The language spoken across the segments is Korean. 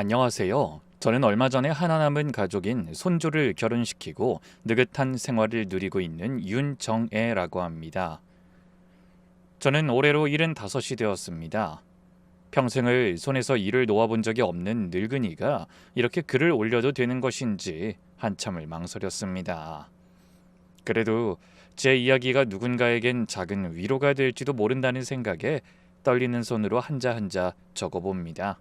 안녕하세요. 저는 얼마 전에 하나 남은 가족인 손주를 결혼시키고 느긋한 생활을 누리고 있는 윤정애라고 합니다. 저는 올해로 75이 되었습니다. 평생을 손에서 일을 놓아본 적이 없는 늙은이가 이렇게 글을 올려도 되는 것인지 한참을 망설였습니다. 그래도 제 이야기가 누군가에겐 작은 위로가 될지도 모른다는 생각에 떨리는 손으로 한자 한자 적어봅니다.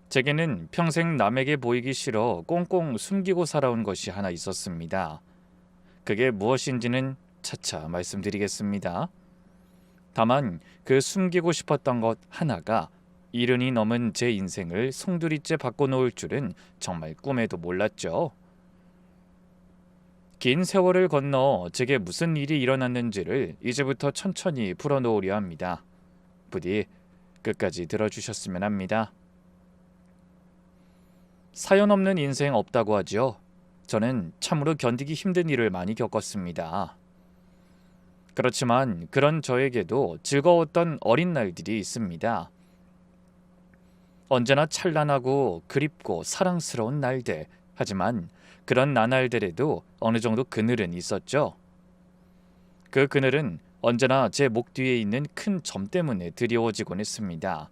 제게는 평생 남에게 보이기 싫어 꽁꽁 숨기고 살아온 것이 하나 있었습니다. 그게 무엇인지는 차차 말씀드리겠습니다. 다만 그 숨기고 싶었던 것 하나가 이른이 넘은 제 인생을 송두리째 바꿔놓을 줄은 정말 꿈에도 몰랐죠. 긴 세월을 건너 제게 무슨 일이 일어났는지를 이제부터 천천히 풀어놓으려 합니다. 부디 끝까지 들어주셨으면 합니다. 사연 없는 인생 없다고 하죠. 저는 참으로 견디기 힘든 일을 많이 겪었습니다. 그렇지만 그런 저에게도 즐거웠던 어린 날들이 있습니다. 언제나 찬란하고 그립고 사랑스러운 날들. 하지만 그런 나날들에도 어느 정도 그늘은 있었죠. 그 그늘은 언제나 제 목 뒤에 있는 큰 점 때문에 드리워지곤 했습니다.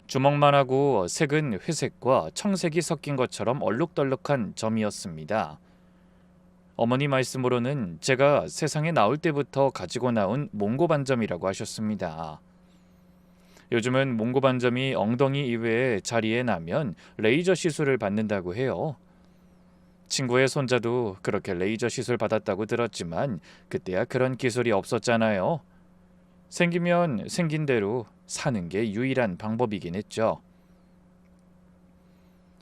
주먹만 하고 색은 회색과 청색이 섞인 것처럼 얼룩덜룩한 점이었습니다. 어머니 말씀으로는 제가 세상에 나올 때부터 가지고 나온 몽고반점이라고 하셨습니다. 요즘은 몽고반점이 엉덩이 이외에 자리에 나면 레이저 시술을 받는다고 해요. 친구의 손자도 그렇게 레이저 시술 받았다고 들었지만 그때야 그런 기술이 없었잖아요. 생기면 생긴 대로 사는 게 유일한 방법이긴 했죠.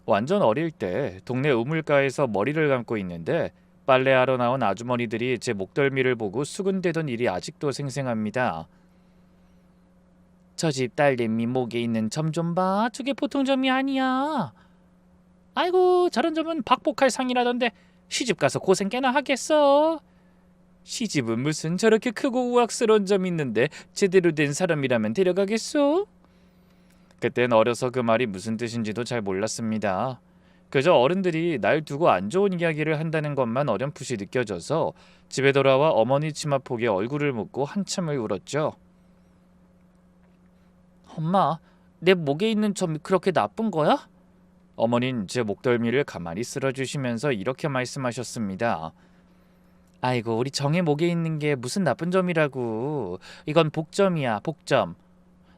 완전 어릴 때 동네 우물가에서 머리를 감고 있는데 빨래하러 나온 아주머니들이 제 목덜미를 보고 수군대던 일이 아직도 생생합니다. 저 집 딸내미 목에 있는 점 좀 봐. 저게 보통 점이 아니야. 아이고 저런 점은 박복할 상이라던데 시집 가서 고생 꽤나 하겠어. 시집은 무슨 저렇게 크고 우악스러운 점이 있는데 제대로 된 사람이라면 데려가겠소? 그땐 어려서 그 말이 무슨 뜻인지도 잘 몰랐습니다. 그저 어른들이 날 두고 안 좋은 이야기를 한다는 것만 어렴풋이 느껴져서 집에 돌아와 어머니 치마폭에 얼굴을 묻고 한참을 울었죠. 엄마, 내 목에 있는 점이 그렇게 나쁜 거야? 어머닌 제 목덜미를 가만히 쓸어주시면서 이렇게 말씀하셨습니다. 아이고 우리 정의 목에 있는 게 무슨 나쁜 점이라고. 이건 복점이야, 복점.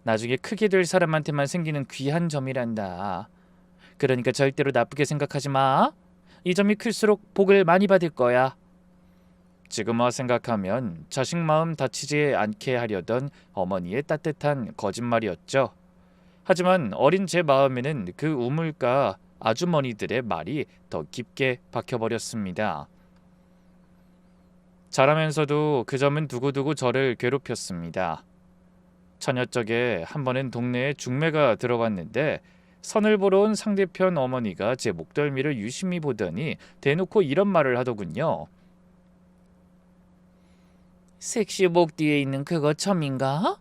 나중에 크게 될 사람한테만 생기는 귀한 점이란다. 그러니까 절대로 나쁘게 생각하지 마. 이 점이 클수록 복을 많이 받을 거야. 지금 와 생각하면 자식 마음 다치지 않게 하려던 어머니의 따뜻한 거짓말이었죠. 하지만 어린 제 마음에는 그 우물가 아주머니들의 말이 더 깊게 박혀버렸습니다. 자라면서도 그 점은 두고두고 저를 괴롭혔습니다. 처녀적에 한 번은 동네에 중매가 들어왔는데 선을 보러 온 상대편 어머니가 제 목덜미를 유심히 보더니 대놓고 이런 말을 하더군요. 섹시 목 뒤에 있는 그거 점인가?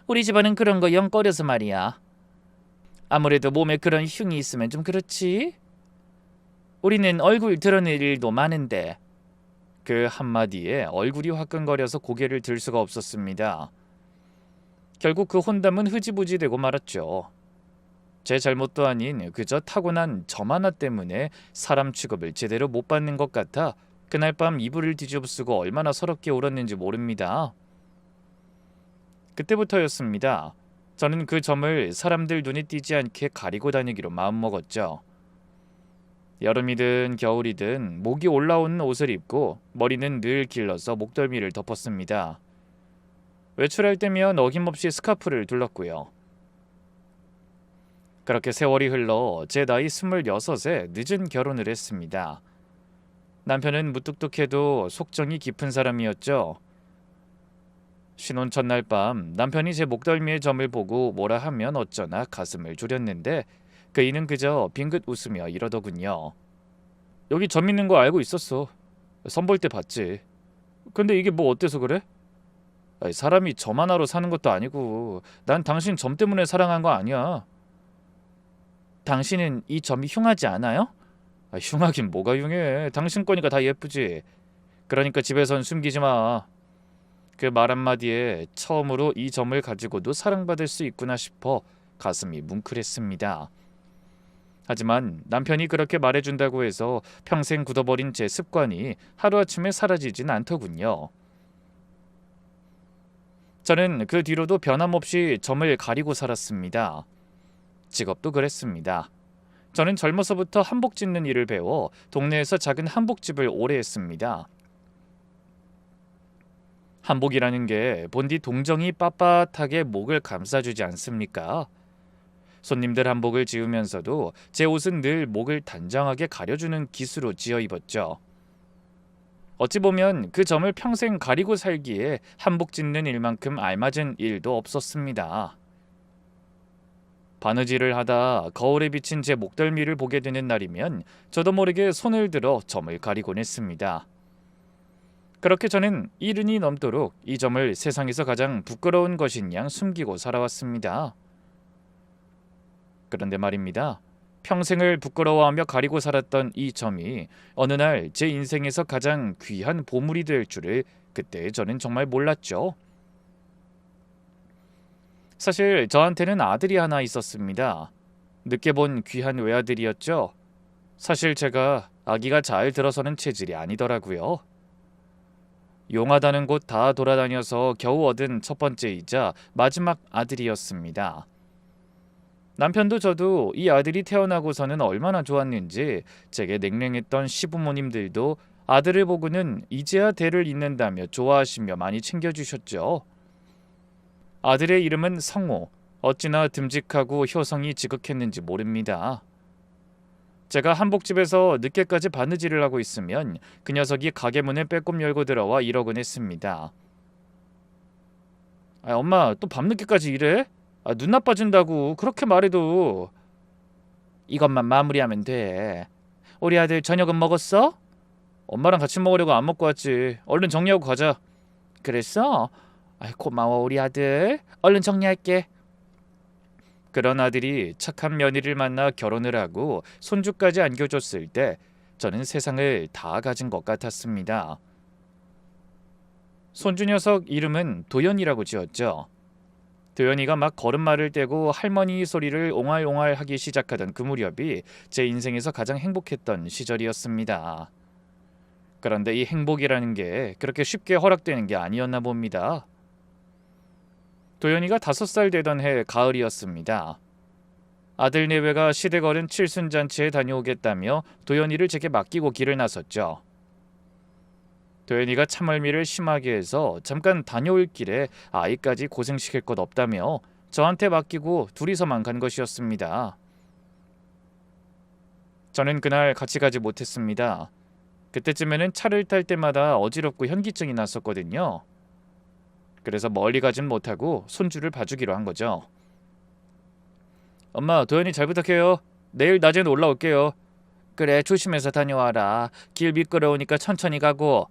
우리 집안은 그런 거 영 꺼려서 말이야. 아무래도 몸에 그런 흉이 있으면 좀 그렇지. 우리는 얼굴 드러낼 일도 많은데. 그 한마디에 얼굴이 화끈거려서 고개를 들 수가 없었습니다. 결국 그 혼담은 흐지부지 되고 말았죠. 제 잘못도 아닌 그저 타고난 점 하나 때문에 사람 취급을 제대로 못 받는 것 같아 그날 밤 이불을 뒤집어쓰고 얼마나 서럽게 울었는지 모릅니다. 그때부터였습니다. 저는 그 점을 사람들 눈에 띄지 않게 가리고 다니기로 마음먹었죠. 여름이든 겨울이든 목이 올라오는 옷을 입고 머리는 늘 길러서 목덜미를 덮었습니다. 외출할 때면 어김없이 스카프를 둘렀고요. 그렇게 세월이 흘러 제 나이 26에 늦은 결혼을 했습니다. 남편은 무뚝뚝해도 속정이 깊은 사람이었죠. 신혼 첫날 밤 남편이 제 목덜미의 점을 보고 뭐라 하면 어쩌나 가슴을 졸였는데 그이는 그저 빙긋 웃으며 이러더군요. 여기 점 있는 거 알고 있었어. 선볼 때 봤지. 근데 이게 뭐 어때서 그래? 아이, 사람이 점 하나로 사는 것도 아니고 난 당신 점 때문에 사랑한 거 아니야. 당신은 이 점이 흉하지 않아요? 아, 흉하긴 뭐가 흉해. 당신 거니까 다 예쁘지. 그러니까 집에선 숨기지 마. 그 말 한마디에 처음으로 이 점을 가지고도 사랑받을 수 있구나 싶어 가슴이 뭉클했습니다. 하지만 남편이 그렇게 말해준다고 해서 평생 굳어버린 제 습관이 하루아침에 사라지진 않더군요. 저는 그 뒤로도 변함없이 점을 가리고 살았습니다. 직업도 그랬습니다. 저는 젊어서부터 한복 짓는 일을 배워 동네에서 작은 한복집을 오래 했습니다. 한복이라는 게 본디 동정이 빳빳하게 목을 감싸주지 않습니까? 손님들 한복을 지으면서도 제 옷은 늘 목을 단정하게 가려주는 깃으로 지어 입었죠. 어찌 보면 그 점을 평생 가리고 살기에 한복 짓는 일만큼 알맞은 일도 없었습니다. 바느질을 하다 거울에 비친 제 목덜미를 보게 되는 날이면 저도 모르게 손을 들어 점을 가리곤 했습니다. 그렇게 저는 70이 넘도록 이 점을 세상에서 가장 부끄러운 것인 양 숨기고 살아왔습니다. 그런데 말입니다. 평생을 부끄러워하며 가리고 살았던 이 점이 어느 날 제 인생에서 가장 귀한 보물이 될 줄을 그때 저는 정말 몰랐죠. 사실 저한테는 아들이 하나 있었습니다. 늦게 본 귀한 외아들이었죠. 사실 제가 아기가 잘 들어서는 체질이 아니더라고요. 용하다는 곳 다 돌아다녀서 겨우 얻은 첫 번째이자 마지막 아들이었습니다. 남편도 저도 이 아들이 태어나고서는 얼마나 좋았는지 제게 냉랭했던 시부모님들도 아들을 보고는 이제야 대를 잇는다며 좋아하시며 많이 챙겨주셨죠. 아들의 이름은 성호. 어찌나 듬직하고 효성이 지극했는지 모릅니다. 제가 한복집에서 늦게까지 바느질을 하고 있으면 그 녀석이 가게 문을 빼꼼 열고 들어와 이러곤 했습니다. 아, 엄마 또 밤늦게까지 일해? 아, 눈 나빠진다고 그렇게 말해도. 이것만 마무리하면 돼. 우리 아들 저녁은 먹었어? 엄마랑 같이 먹으려고 안 먹고 왔지. 얼른 정리하고 가자. 그랬어? 아이, 고마워 우리 아들. 얼른 정리할게. 그런 아들이 착한 며느리를 만나 결혼을 하고 손주까지 안겨줬을 때 저는 세상을 다 가진 것 같았습니다. 손주 녀석 이름은 도연이라고 지었죠. 도연이가 막 걸음마를 떼고 할머니 소리를 옹알옹알 하기 시작하던 그 무렵이 제 인생에서 가장 행복했던 시절이었습니다. 그런데 이 행복이라는 게 그렇게 쉽게 허락되는 게 아니었나 봅니다. 도연이가 5살 되던 해 가을이었습니다. 아들 내외가 시댁 어른 칠순잔치에 다녀오겠다며 도연이를 제게 맡기고 길을 나섰죠. 도연이가 참을미를 심하게 해서 잠깐 다녀올 길에 아이까지 고생시킬 것 없다며 저한테 맡기고 둘이서만 간 것이었습니다. 저는 그날 같이 가지 못했습니다. 그때쯤에는 차를 탈 때마다 어지럽고 현기증이 났었거든요. 그래서 멀리 가진 못하고 손주를 봐주기로 한 거죠. 엄마, 도연이 잘 부탁해요. 내일 낮에는 올라올게요. 그래, 조심해서 다녀와라. 길 미끄러우니까 천천히 가고.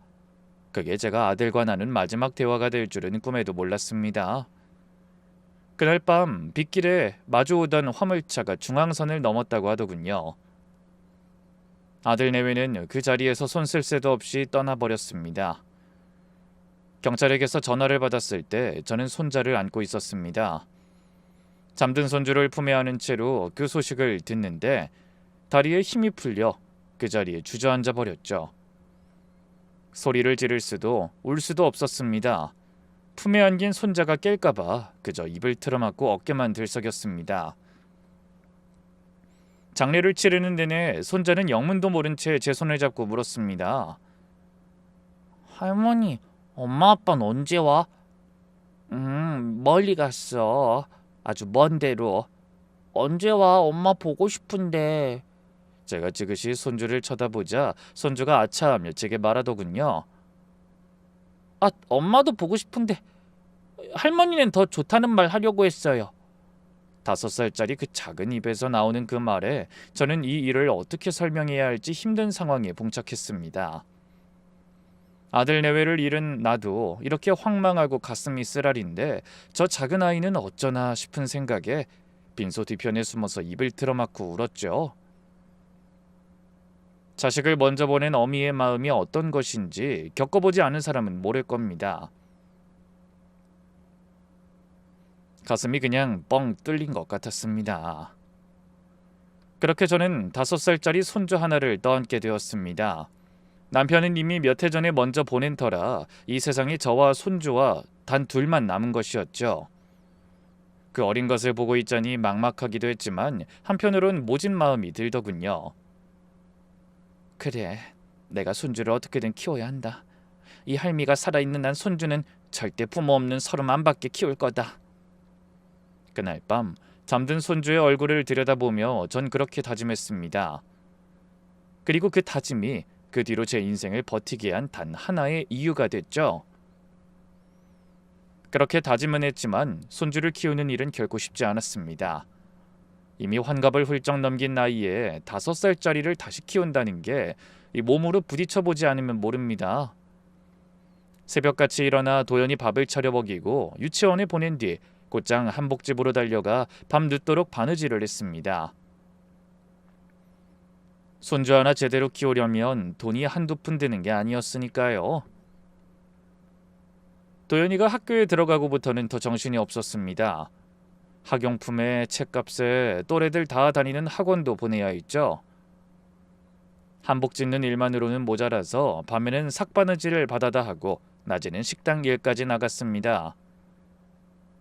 그게 제가 아들과 나눈 마지막 대화가 될 줄은 꿈에도 몰랐습니다. 그날 밤 빗길에 마주오던 화물차가 중앙선을 넘었다고 하더군요. 아들 내외는 그 자리에서 손 쓸 새도 없이 떠나버렸습니다. 경찰에게서 전화를 받았을 때 저는 손자를 안고 있었습니다. 잠든 손주를 품에 안은 채로 그 소식을 듣는데 다리에 힘이 풀려 그 자리에 주저앉아 버렸죠. 소리를 지를 수도 울 수도 없었습니다. 품에 안긴 손자가 깰까봐 그저 입을 틀어막고 어깨만 들썩였습니다. 장례를 치르는 내내 손자는 영문도 모른 채 제 손을 잡고 물었습니다. 할머니, 엄마 아빠는 언제 와? 멀리 갔어. 아주 먼 데로. 언제 와? 엄마 보고 싶은데. 제가 지그시 손주를 쳐다보자 손주가 아차하며 제게 말하더군요. 아, 엄마도 보고 싶은데 할머니는 더 좋다는 말 하려고 했어요. 5살짜리 그 작은 입에서 나오는 그 말에 저는 이 일을 어떻게 설명해야 할지 힘든 상황에 봉착했습니다. 아들 내외를 잃은 나도 이렇게 황망하고 가슴이 쓰라린데 저 작은 아이는 어쩌나 싶은 생각에 빈소 뒤편에 숨어서 입을 틀어막고 울었죠. 자식을 먼저 보낸 어미의 마음이 어떤 것인지 겪어보지 않은 사람은 모를 겁니다. 가슴이 그냥 뻥 뚫린 것 같았습니다. 그렇게 저는 5살짜리 손주 하나를 떠안게 되었습니다. 남편은 이미 몇 해 전에 먼저 보낸 터라 이 세상에 저와 손주와 단 둘만 남은 것이었죠. 그 어린 것을 보고 있자니 막막하기도 했지만 한편으론 모진 마음이 들더군요. 그래, 내가 손주를 어떻게든 키워야 한다. 이 할미가 살아있는 난 손주는 절대 부모 없는 서름 안 받게 키울 거다. 그날 밤 잠든 손주의 얼굴을 들여다보며 전 그렇게 다짐했습니다. 그리고 그 다짐이 그 뒤로 제 인생을 버티게 한 단 하나의 이유가 됐죠. 그렇게 다짐은 했지만 손주를 키우는 일은 결코 쉽지 않았습니다. 이미 환갑을 훌쩍 넘긴 나이에 5살짜리를 다시 키운다는 게 이 몸으로 부딪혀보지 않으면 모릅니다. 새벽같이 일어나 도연히 밥을 차려 먹이고 유치원에 보낸 뒤 곧장 한복집으로 달려가 밤 늦도록 바느질을 했습니다. 손주 하나 제대로 키우려면 돈이 한두 푼 드는 게 아니었으니까요. 도연이가 학교에 들어가고부터는 더 정신이 없었습니다. 학용품에 책값에 또래들 다 다니는 학원도 보내야 했죠. 한복 짓는 일만으로는 모자라서 밤에는 삭바느질을 받아다 하고 낮에는 식당 일까지 나갔습니다.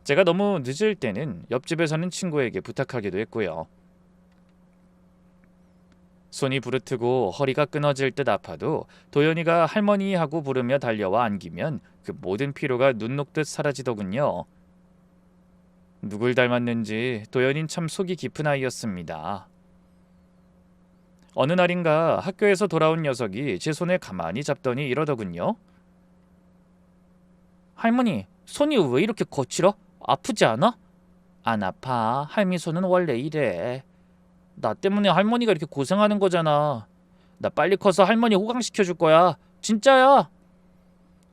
제가 너무 늦을 때는 옆집에 사는 친구에게 부탁하기도 했고요. 손이 부르트고 허리가 끊어질 듯 아파도 도연이가 할머니 하고 부르며 달려와 안기면 그 모든 피로가 눈 녹듯 사라지더군요. 누굴 닮았는지 도연이는 참 속이 깊은 아이였습니다. 어느 날인가 학교에서 돌아온 녀석이 제 손을 가만히 잡더니 이러더군요. 할머니, 손이 왜 이렇게 거칠어? 아프지 않아? 안 아파. 할미 손은 원래 이래. 나 때문에 할머니가 이렇게 고생하는 거잖아. 나 빨리 커서 할머니 호강시켜줄 거야. 진짜야.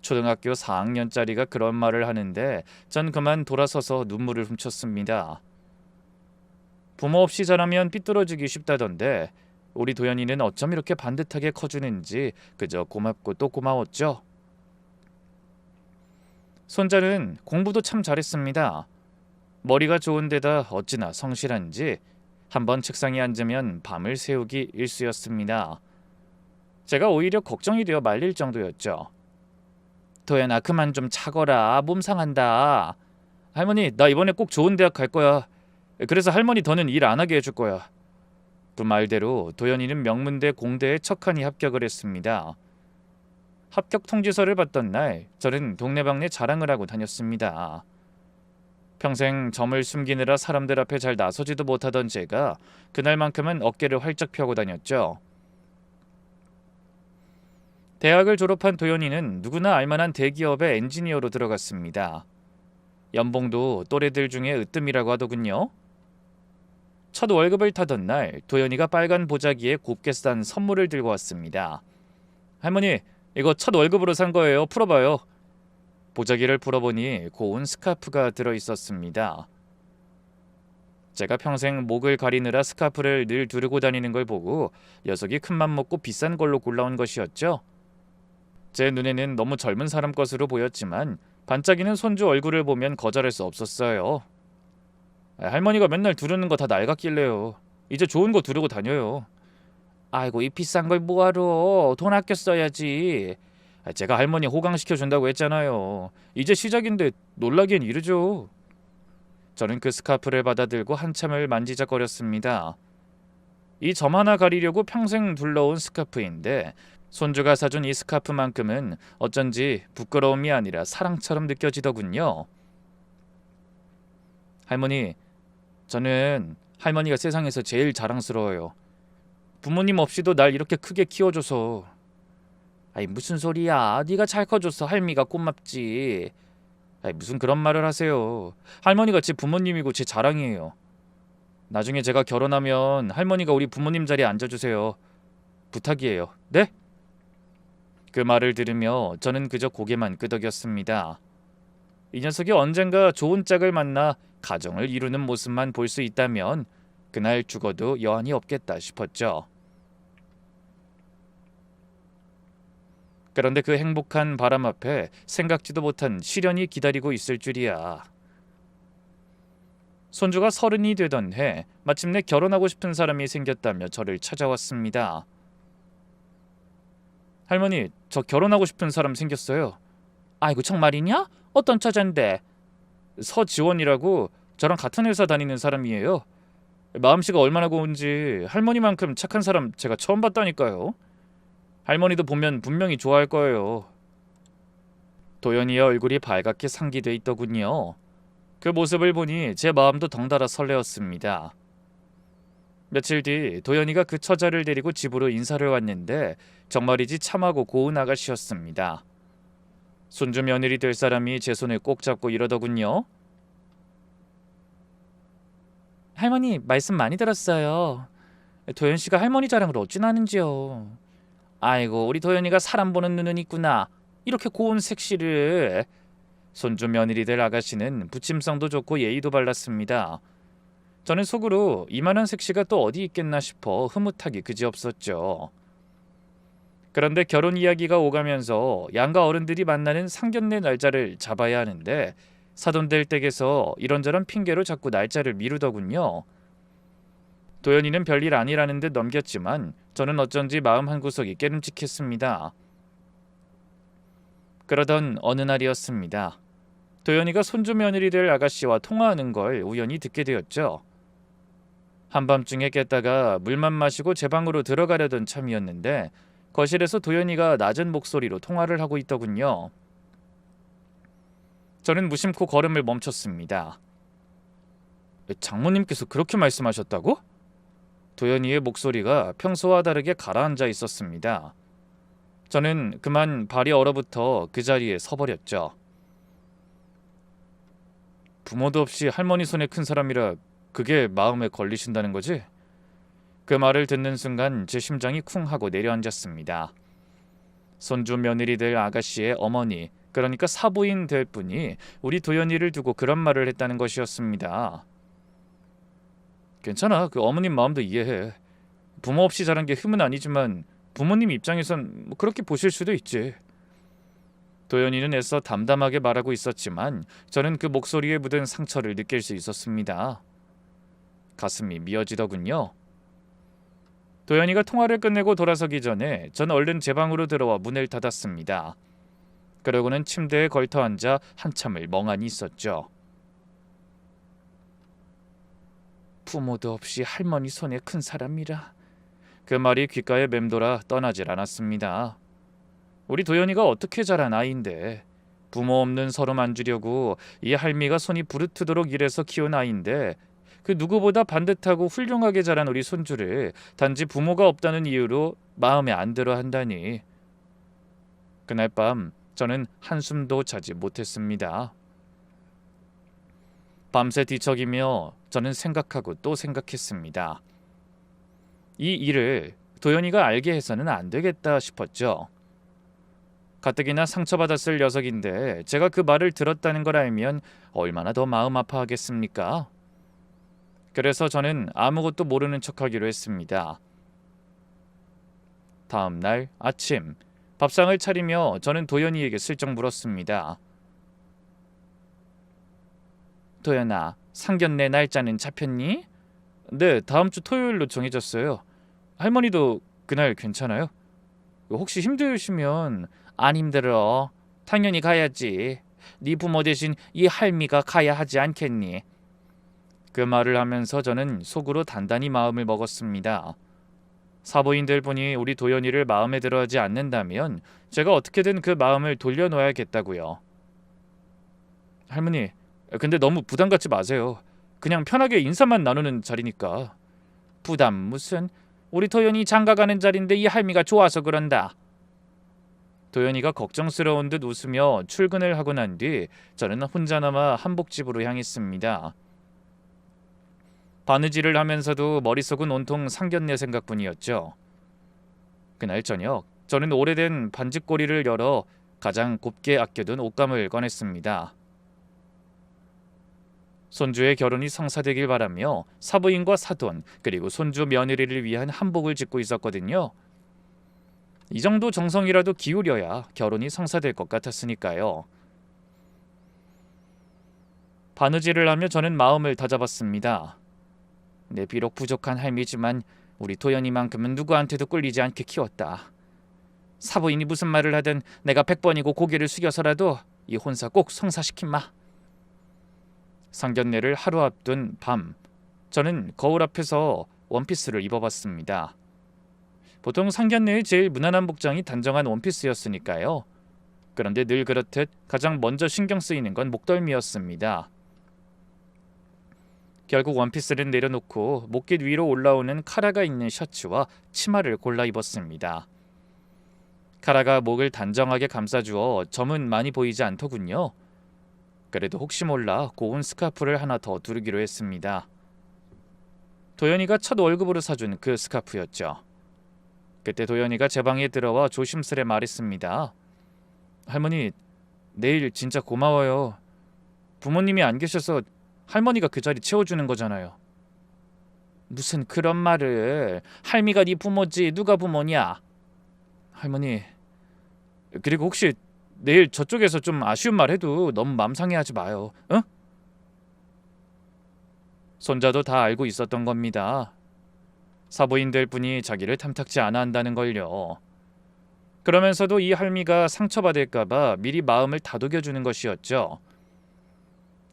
초등학교 4학년짜리가 그런 말을 하는데 전 그만 돌아서서 눈물을 훔쳤습니다. 부모 없이 자라면 삐뚤어지기 쉽다던데 우리 도연이는 어쩜 이렇게 반듯하게 커주는지 그저 고맙고 또 고마웠죠. 손자는 공부도 참 잘했습니다. 머리가 좋은 데다 어찌나 성실한지 한번 책상에 앉으면 밤을 새우기 일쑤였습니다. 제가 오히려 걱정이 되어 말릴 정도였죠. 도연아, 그만 좀 차거라. 몸 상한다. 할머니, 나 이번에 꼭 좋은 대학 갈 거야. 그래서 할머니 더는 일 안 하게 해줄 거야. 그 말대로 도연이는 명문대 공대에 척하니 합격을 했습니다. 합격 통지서를 받던 날 저는 동네방네 자랑을 하고 다녔습니다. 평생 점을 숨기느라 사람들 앞에 잘 나서지도 못하던 제가 그날만큼은 어깨를 활짝 펴고 다녔죠. 대학을 졸업한 도연이는 누구나 알만한 대기업의 엔지니어로 들어갔습니다. 연봉도 또래들 중에 으뜸이라고 하더군요. 첫 월급을 타던 날 도연이가 빨간 보자기에 곱게 싼 선물을 들고 왔습니다. 할머니, 이거 첫 월급으로 산 거예요. 풀어봐요. 보자기를 풀어보니 고운 스카프가 들어있었습니다. 제가 평생 목을 가리느라 스카프를 늘 두르고 다니는 걸 보고 녀석이 큰맘 먹고 비싼 걸로 골라온 것이었죠. 제 눈에는 너무 젊은 사람 것으로 보였지만 반짝이는 손주 얼굴을 보면 거절할 수 없었어요. 할머니가 맨날 두르는 거 다 낡았길래요. 이제 좋은 거 두르고 다녀요. 아이고, 이 비싼 걸 뭐하러. 돈 아껴 써야지. 제가 할머니 호강시켜준다고 했잖아요. 이제 시작인데 놀라기엔 이르죠. 저는 그 스카프를 받아들고 한참을 만지작거렸습니다. 이 점 하나 가리려고 평생 둘러온 스카프인데 손주가 사준 이 스카프만큼은 어쩐지 부끄러움이 아니라 사랑처럼 느껴지더군요. 할머니, 저는 할머니가 세상에서 제일 자랑스러워요. 부모님 없이도 날 이렇게 크게 키워줘서. 아이, 무슨 소리야. 네가 잘 커줘서 할미가 고맙지. 아이, 무슨 그런 말을 하세요. 할머니가 제 부모님이고 제 자랑이에요. 나중에 제가 결혼하면 할머니가 우리 부모님 자리에 앉아주세요. 부탁이에요. 네? 그 말을 들으며 저는 그저 고개만 끄덕였습니다. 이 녀석이 언젠가 좋은 짝을 만나 가정을 이루는 모습만 볼 수 있다면 그날 죽어도 여한이 없겠다 싶었죠. 그런데 그 행복한 바람 앞에 생각지도 못한 시련이 기다리고 있을 줄이야. 손주가 30이 되던 해 마침내 결혼하고 싶은 사람이 생겼다며 저를 찾아왔습니다. 할머니, 저 결혼하고 싶은 사람 생겼어요. 아이고 정말이냐? 어떤 처잔데? 서지원이라고 저랑 같은 회사 다니는 사람이에요. 마음씨가 얼마나 고운지 할머니만큼 착한 사람 제가 처음 봤다니까요. 할머니도 보면 분명히 좋아할 거예요. 도연이의 얼굴이 발갛게 상기돼 있더군요. 그 모습을 보니 제 마음도 덩달아 설레었습니다. 며칠 뒤 도연이가 그 처자를 데리고 집으로 인사를 왔는데 정말이지 참하고 고운 아가씨였습니다. 손주 며느리 될 사람이 제 손을 꼭 잡고 이러더군요. 할머니 말씀 많이 들었어요. 도연씨가 할머니 자랑을 어찌나 하는지요. 아이고 우리 도연이가 사람 보는 눈은 있구나. 이렇게 고운 색시를. 손주 며느리 될 아가씨는 부침성도 좋고 예의도 발랐습니다. 저는 속으로 이만한 색시가 또 어디 있겠나 싶어 흐뭇하기 그지없었죠. 그런데 결혼 이야기가 오가면서 양가 어른들이 만나는 상견례 날짜를 잡아야 하는데 사돈될 댁에서 이런저런 핑계로 자꾸 날짜를 미루더군요. 도연이는 별일 아니라는 듯 넘겼지만 저는 어쩐지 마음 한구석이 깨름직했습니다. 그러던 어느 날이었습니다. 도연이가 손주 며느리 될 아가씨와 통화하는 걸 우연히 듣게 되었죠. 한밤중에 깼다가 물만 마시고 제 방으로 들어가려던 참이었는데 거실에서 도연이가 낮은 목소리로 통화를 하고 있더군요. 저는 무심코 걸음을 멈췄습니다. 장모님께서 그렇게 말씀하셨다고? 도연이의 목소리가 평소와 다르게 가라앉아 있었습니다. 저는 그만 발이 얼어붙어 그 자리에 서버렸죠. 부모도 없이 할머니 손에 큰 사람이라 그게 마음에 걸리신다는 거지? 그 말을 듣는 순간 제 심장이 쿵 하고 내려앉았습니다. 손주 며느리 될 아가씨의 어머니, 그러니까 사부인 될 분이 우리 도연이를 두고 그런 말을 했다는 것이었습니다. 괜찮아. 그 어머님 마음도 이해해. 부모 없이 자란 게 흠은 아니지만 부모님 입장에선 뭐 그렇게 보실 수도 있지. 도연이는 애써 담담하게 말하고 있었지만 저는 그 목소리에 묻은 상처를 느낄 수 있었습니다. 가슴이 미어지더군요. 도연이가 통화를 끝내고 돌아서기 전에 전 얼른 제 방으로 들어와 문을 닫았습니다. 그러고는 침대에 걸터 앉아 한참을 멍하니 있었죠. 부모도 없이 할머니 손에 큰 사람이라. 그 말이 귓가에 맴돌아 떠나질 않았습니다. 우리 도연이가 어떻게 자란 아이인데 부모 없는 서로만 주려고 이 할미가 손이 부르트도록 일해서 키운 아이인데 그 누구보다 반듯하고 훌륭하게 자란 우리 손주를 단지 부모가 없다는 이유로 마음에 안 들어 한다니. 그날 밤 저는 한숨도 자지 못했습니다. 밤새 뒤척이며 저는 생각하고 또 생각했습니다. 이 일을 도연이가 알게 해서는 안 되겠다 싶었죠. 가뜩이나 상처받았을 녀석인데 제가 그 말을 들었다는 걸 알면 얼마나 더 마음 아파하겠습니까? 그래서 저는 아무것도 모르는 척하기로 했습니다. 다음 날 아침 밥상을 차리며 저는 도연이에게 슬쩍 물었습니다. 도연아, 상견례 날짜는 잡혔니? 네, 다음 주 토요일로 정해졌어요. 할머니도 그날 괜찮아요? 혹시 힘드시면 안 힘들어. 당연히 가야지. 네 부모 대신 이 할미가 가야 하지 않겠니? 그 말을 하면서 저는 속으로 단단히 마음을 먹었습니다. 사부인들 분이 우리 도연이를 마음에 들어하지 않는다면 제가 어떻게든 그 마음을 돌려놓아야겠다고요. 할머니, 근데 너무 부담 갖지 마세요. 그냥 편하게 인사만 나누는 자리니까. 부담 무슨? 우리 도연이 장가가는 자리인데 이 할미가 좋아서 그런다. 도연이가 걱정스러운 듯 웃으며 출근을 하고 난 뒤 저는 혼자나마 한복집으로 향했습니다. 바느질을 하면서도 머릿속은 온통 상견례 생각뿐이었죠. 그날 저녁 저는 오래된 반지꼬리를 열어 가장 곱게 아껴둔 옷감을 꺼냈습니다. 손주의 결혼이 성사되길 바라며 사부인과 사돈 그리고 손주 며느리를 위한 한복을 짓고 있었거든요. 이 정도 정성이라도 기울여야 결혼이 성사될 것 같았으니까요. 바느질을 하며 저는 마음을 다잡았습니다. 내 비록 부족한 할미지만 우리 도연이만큼은 누구한테도 꿀리지 않게 키웠다. 사부인이 무슨 말을 하든 내가 100번이고 고개를 숙여서라도 이 혼사 꼭 성사시킨마. 상견례를 하루 앞둔 밤, 저는 거울 앞에서 원피스를 입어봤습니다. 보통 상견례의 제일 무난한 복장이 단정한 원피스였으니까요. 그런데 늘 그렇듯 가장 먼저 신경 쓰이는 건 목덜미였습니다. 결국 원피스를 내려놓고 목깃 위로 올라오는 카라가 있는 셔츠와 치마를 골라 입었습니다. 카라가 목을 단정하게 감싸주어 점은 많이 보이지 않더군요. 그래도 혹시 몰라 고운 스카프를 하나 더 두르기로 했습니다. 도연이가 첫 월급으로 사준 그 스카프였죠. 그때 도연이가 제 방에 들어와 조심스레 말했습니다. 할머니, 내일 진짜 고마워요. 부모님이 안 계셔서 할머니가 그 자리 채워주는 거잖아요. 무슨 그런 말을. 할미가 네 부모지 누가 부모냐. 할머니, 그리고 혹시 내일 저쪽에서 좀 아쉬운 말 해도 너무 맘 상해하지 마요. 응? 손자도 다 알고 있었던 겁니다. 사부인들 뿐이 자기를 탐탁지 않아 한다는 걸요. 그러면서도 이 할미가 상처받을까봐 미리 마음을 다독여주는 것이었죠.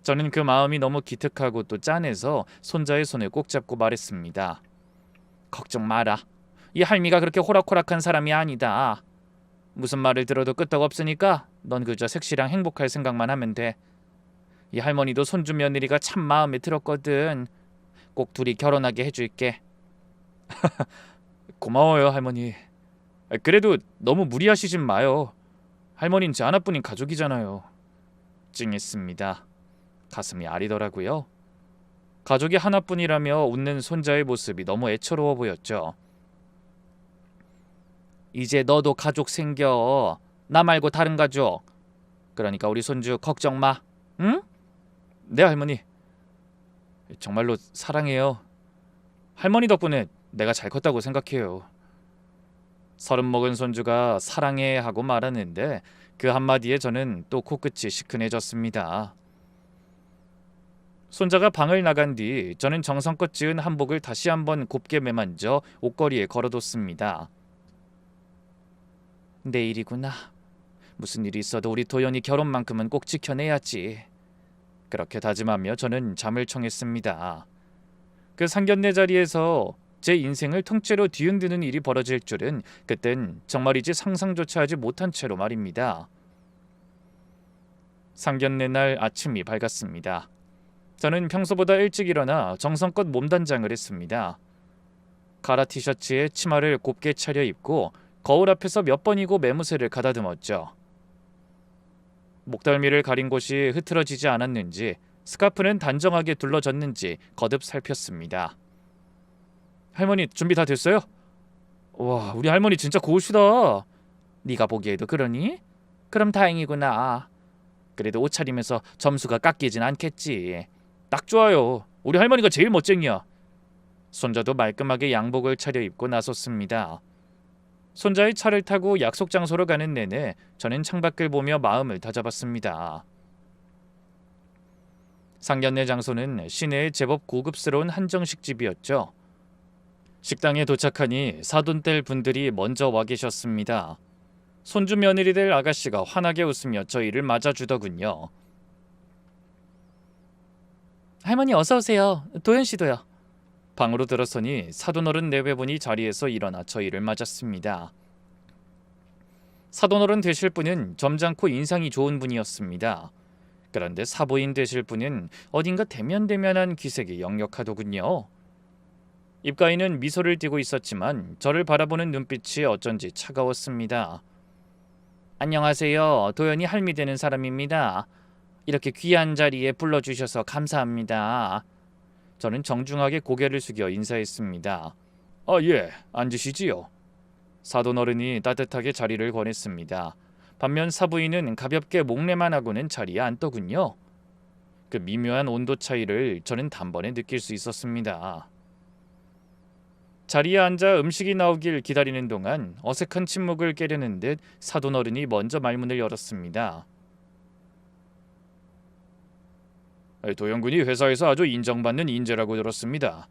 저는 그 마음이 너무 기특하고 또 짠해서 손자의 손을 꼭 잡고 말했습니다. 걱정 마라. 이 할미가 그렇게 호락호락한 사람이 아니다. 무슨 말을 들어도 끄떡없으니까 넌 그저 색시랑 행복할 생각만 하면 돼. 이 할머니도 손주 며느리가 참 마음에 들었거든. 꼭 둘이 결혼하게 해줄게. 고마워요, 할머니. 그래도 너무 무리하시진 마요. 할머니는 제 하나뿐인 가족이잖아요. 찡했습니다. 가슴이 아리더라고요. 가족이 하나뿐이라며 웃는 손자의 모습이 너무 애처로워 보였죠. 이제 너도 가족 생겨. 나 말고 다른 가족. 그러니까 우리 손주 걱정 마. 응? 네, 할머니. 정말로 사랑해요. 할머니 덕분에 내가 잘 컸다고 생각해요. 30 먹은 손주가 사랑해 하고 말하는데 그 한마디에 저는 또 코끝이 시큰해졌습니다. 손자가 방을 나간 뒤 저는 정성껏 지은 한복을 다시 한번 곱게 매만져 옷걸이에 걸어뒀습니다. 내일이구나. 무슨 일이 있어도 우리 도연이 결혼만큼은 꼭 지켜내야지. 그렇게 다짐하며 저는 잠을 청했습니다. 그 상견례 자리에서 제 인생을 통째로 뒤흔드는 일이 벌어질 줄은 그땐 정말이지 상상조차 하지 못한 채로 말입니다. 상견례 날 아침이 밝았습니다. 저는 평소보다 일찍 일어나 정성껏 몸단장을 했습니다. 가라 티셔츠에 치마를 곱게 차려입고 거울 앞에서 몇 번이고 매무새를 가다듬었죠. 목덜미를 가린 곳이 흐트러지지 않았는지 스카프는 단정하게 둘러졌는지 거듭 살폈습니다. 할머니 준비 다 됐어요? 와, 우리 할머니 진짜 고우시다. 네가 보기에도 그러니? 그럼 다행이구나. 그래도 옷차림에서 점수가 깎이진 않겠지. 딱 좋아요. 우리 할머니가 제일 멋쟁이야. 손자도 말끔하게 양복을 차려입고 나섰습니다. 손자의 차를 타고 약속 장소로 가는 내내 저는 창밖을 보며 마음을 다잡았습니다. 상견례 장소는 시내의 제법 고급스러운 한정식 집이었죠. 식당에 도착하니 사돈댁 분들이 먼저 와 계셨습니다. 손주 며느리 될 아가씨가 환하게 웃으며 저희를 맞아주더군요. 할머니 어서 오세요. 도연 씨도요. 방으로 들어서니 사돈어른 내외분이 자리에서 일어나 저희를 맞았습니다. 사돈어른 되실 분은 점잖고 인상이 좋은 분이었습니다. 그런데 사부인 되실 분은 어딘가 대면대면한 기색이 역력하더군요. 입가에는 미소를 띠고 있었지만 저를 바라보는 눈빛이 어쩐지 차가웠습니다. 안녕하세요. 도연이 할미 되는 사람입니다. 이렇게 귀한 자리에 불러주셔서 감사합니다. 저는 정중하게 고개를 숙여 인사했습니다. 예, 앉으시지요. 사돈 어른이 따뜻하게 자리를 권했습니다. 반면 사부인은 가볍게 목례만 하고는 자리에 앉더군요. 그 미묘한 온도 차이를 저는 단번에 느낄 수 있었습니다. 자리에 앉아 음식이 나오길 기다리는 동안 어색한 침묵을 깨려는 듯 사돈 어른이 먼저 말문을 열었습니다. 도영군이 회사에서 아주 인정받는 인재라고 들었습니다.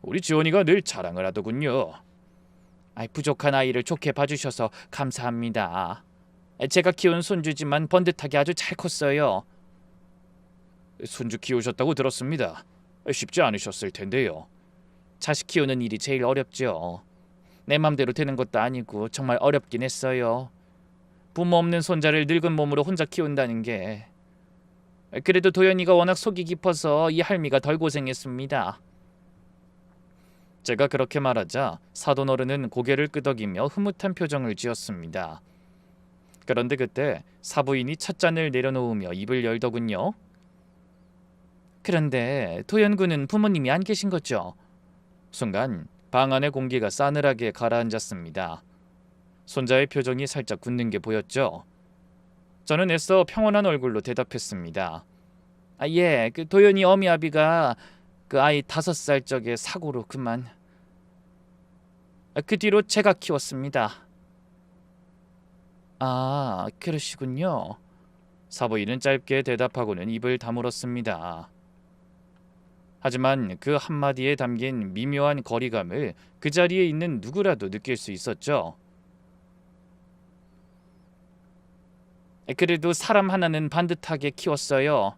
우리 지원이가 늘 자랑을 하더군요. 부족한 아이를 좋게 봐주셔서 감사합니다. 제가 키운 손주지만 번듯하게 아주 잘 컸어요. 손주 키우셨다고 들었습니다. 쉽지 않으셨을 텐데요. 자식 키우는 일이 제일 어렵죠. 내 맘대로 되는 것도 아니고 정말 어렵긴 했어요. 부모 없는 손자를 늙은 몸으로 혼자 키운다는 게. 그래도 도연이가 워낙 속이 깊어서 이 할미가 덜 고생했습니다. 제가 그렇게 말하자 사돈 어른은 고개를 끄덕이며 흐뭇한 표정을 지었습니다. 그런데 그때 사부인이 찻잔을 내려놓으며 입을 열더군요. 그런데 도연군은 부모님이 안 계신 거죠? 순간 방 안의 공기가 싸늘하게 가라앉았습니다. 손자의 표정이 살짝 굳는 게 보였죠. 저는 애써 평온한 얼굴로 대답했습니다. 예, 그 도연이 어미 아비가 그 아이 5살 적에 사고로 그만. 그 뒤로 제가 키웠습니다. 아, 그러시군요. 사부인은 짧게 대답하고는 입을 다물었습니다. 하지만 그 한마디에 담긴 미묘한 거리감을 그 자리에 있는 누구라도 느낄 수 있었죠. 그래도 사람 하나는 반듯하게 키웠어요.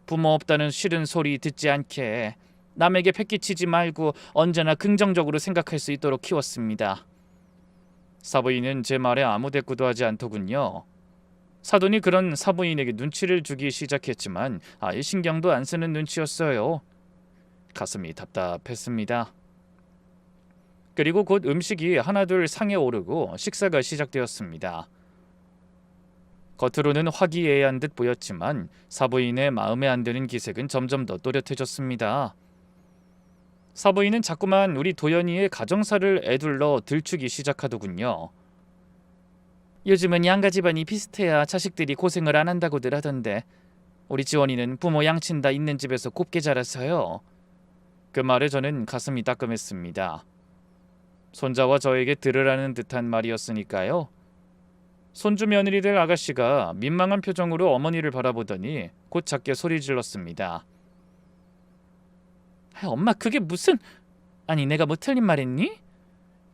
부모 없다는 싫은 소리 듣지 않게 남에게 패기치지 말고 언제나 긍정적으로 생각할 수 있도록 키웠습니다. 사부인은 제 말에 아무 대꾸도 하지 않더군요. 사돈이 그런 사부인에게 눈치를 주기 시작했지만 아예 신경도 안 쓰는 눈치였어요. 가슴이 답답했습니다. 그리고 곧 음식이 하나둘 상에 오르고 식사가 시작되었습니다. 겉으로는 화기애애한 듯 보였지만 사부인의 마음에 안 드는 기색은 점점 더 또렷해졌습니다. 사부인은 자꾸만 우리 도연이의 가정사를 애둘러 들추기 시작하더군요. 요즘은 양가 집안이 비슷해야 자식들이 고생을 안 한다고들 하던데 우리 지원이는 부모 양친 다 있는 집에서 곱게 자라서요. 그 말에 저는 가슴이 따끔했습니다. 손자와 저에게 들으라는 듯한 말이었으니까요. 손주 며느리 될 아가씨가 민망한 표정으로 어머니를 바라보더니 곧 작게 소리 질렀습니다. 엄마 그게 무슨... 아니 내가 뭐 틀린 말했니?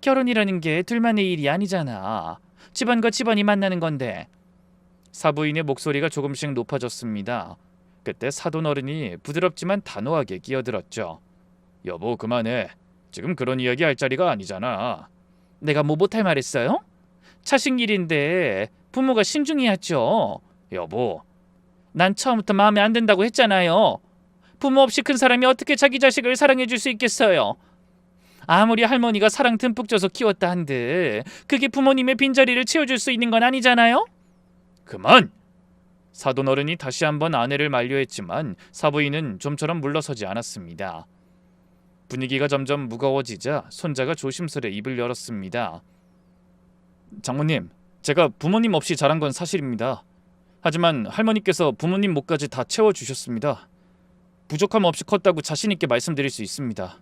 결혼이라는 게 둘만의 일이 아니잖아. 집안과 집안이 만나는 건데. 사부인의 목소리가 조금씩 높아졌습니다. 그때 사돈 어른이 부드럽지만 단호하게 끼어들었죠. 여보 그만해. 지금 그런 이야기 할 자리가 아니잖아. 내가 뭐 못할 말했어요? 자식 일인데 부모가 신중해야죠. 여보, 난 처음부터 마음에 안 든다고 했잖아요. 부모 없이 큰 사람이 어떻게 자기 자식을 사랑해 줄 수 있겠어요. 아무리 할머니가 사랑 듬뿍 줘서 키웠다 한들 그게 부모님의 빈자리를 채워줄 수 있는 건 아니잖아요. 그만! 사돈 어른이 다시 한번 아내를 만류했지만 사부인은 좀처럼 물러서지 않았습니다. 분위기가 점점 무거워지자 손자가 조심스레 입을 열었습니다. 장모님, 제가 부모님 없이 자란 건 사실입니다. 하지만 할머니께서 부모님 몫까지 다 채워주셨습니다. 부족함 없이 컸다고 자신 있게 말씀드릴 수 있습니다.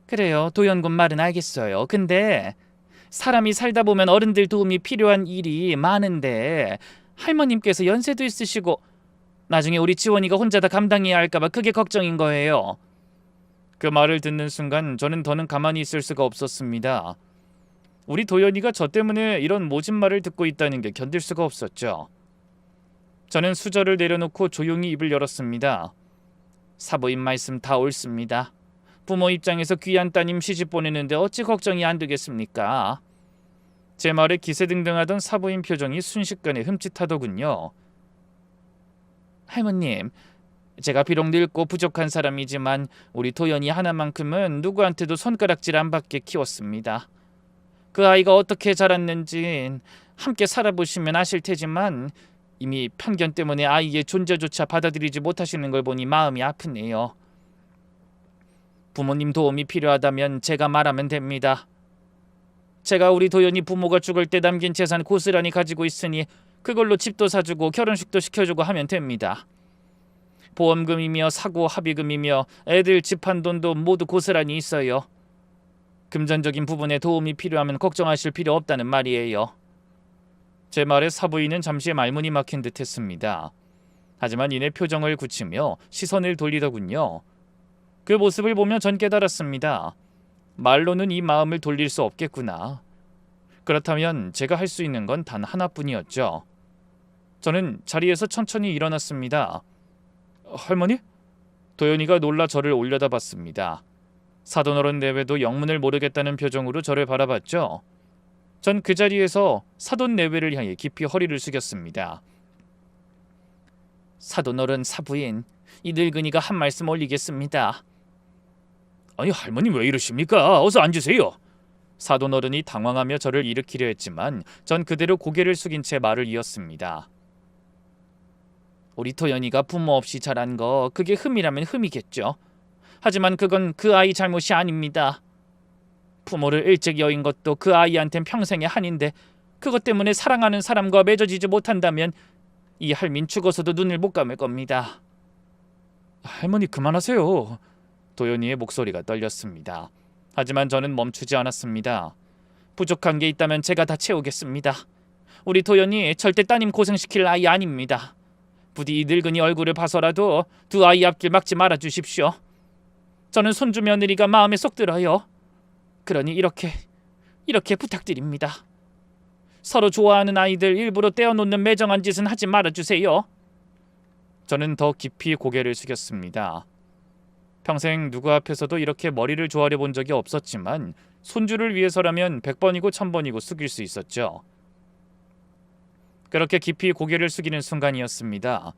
그래요, 도연군 말은 알겠어요. 근데 사람이 살다 보면 어른들 도움이 필요한 일이 많은데 할머님께서 연세도 있으시고 나중에 우리 지원이가 혼자 다 감당해야 할까봐 그게 걱정인 거예요. 그 말을 듣는 순간 저는 더는 가만히 있을 수가 없었습니다. 우리 도연이가 저 때문에 이런 모진 말을 듣고 있다는 게 견딜 수가 없었죠. 저는 수저를 내려놓고 조용히 입을 열었습니다. 사부인 말씀 다 옳습니다. 부모 입장에서 귀한 따님 시집 보내는데 어찌 걱정이 안 되겠습니까? 제 말에 기세등등하던 사부인 표정이 순식간에 흠칫하더군요. 할머님, 제가 비록 늙고 부족한 사람이지만 우리 도연이 하나만큼은 누구한테도 손가락질 안 받게 키웠습니다. 그 아이가 어떻게 자랐는진 함께 살아보시면 아실 테지만 이미 편견 때문에 아이의 존재조차 받아들이지 못하시는 걸 보니 마음이 아프네요. 부모님 도움이 필요하다면 제가 말하면 됩니다. 제가 우리 도연이 부모가 죽을 때 남긴 재산 고스란히 가지고 있으니 그걸로 집도 사주고 결혼식도 시켜주고 하면 됩니다. 보험금이며 사고 합의금이며 애들 집 한 돈도 모두 고스란히 있어요. 금전적인 부분에 도움이 필요하면 걱정하실 필요 없다는 말이에요. 제 말에 사부인은 잠시 말문이 막힌 듯 했습니다. 하지만 이내 표정을 굳히며 시선을 돌리더군요. 그 모습을 보며 전 깨달았습니다. 말로는 이 마음을 돌릴 수 없겠구나. 그렇다면 제가 할 수 있는 건 단 하나뿐이었죠. 저는 자리에서 천천히 일어났습니다. 할머니? 도연이가 놀라 저를 올려다봤습니다. 사돈어른 내외도 영문을 모르겠다는 표정으로 저를 바라봤죠. 전 그 자리에서 사돈 내외를 향해 깊이 허리를 숙였습니다. 사돈어른 사부인, 이 늙은이가 한 말씀 올리겠습니다. 아니 할머님 왜 이러십니까? 어서 앉으세요. 사돈어른이 당황하며 저를 일으키려 했지만 전 그대로 고개를 숙인 채 말을 이었습니다. 우리 도연이가 부모 없이 자란 거 그게 흠이라면 흠이겠죠. 하지만 그건 그 아이 잘못이 아닙니다. 부모를 일찍 여인 것도 그 아이한텐 평생의 한인데 그것 때문에 사랑하는 사람과 맺어지지 못한다면 이 할민 죽어서도 눈을 못 감을 겁니다. 할머니 그만하세요. 도연이의 목소리가 떨렸습니다. 하지만 저는 멈추지 않았습니다. 부족한 게 있다면 제가 다 채우겠습니다. 우리 도연이 절대 따님 고생시킬 아이 아닙니다. 부디 이 늙은이 얼굴을 봐서라도 두 아이 앞길 막지 말아 주십시오. 저는 손주 며느리가 마음에 쏙 들어요. 그러니 이렇게 부탁드립니다. 서로 좋아하는 아이들 일부러 떼어놓는 매정한 짓은 하지 말아주세요. 저는 더 깊이 고개를 숙였습니다. 평생 누구 앞에서도 이렇게 머리를 조아려 본 적이 없었지만 손주를 위해서라면 100번이고 1000번이고 숙일 수 있었죠. 그렇게 깊이 고개를 숙이는 순간이었습니다.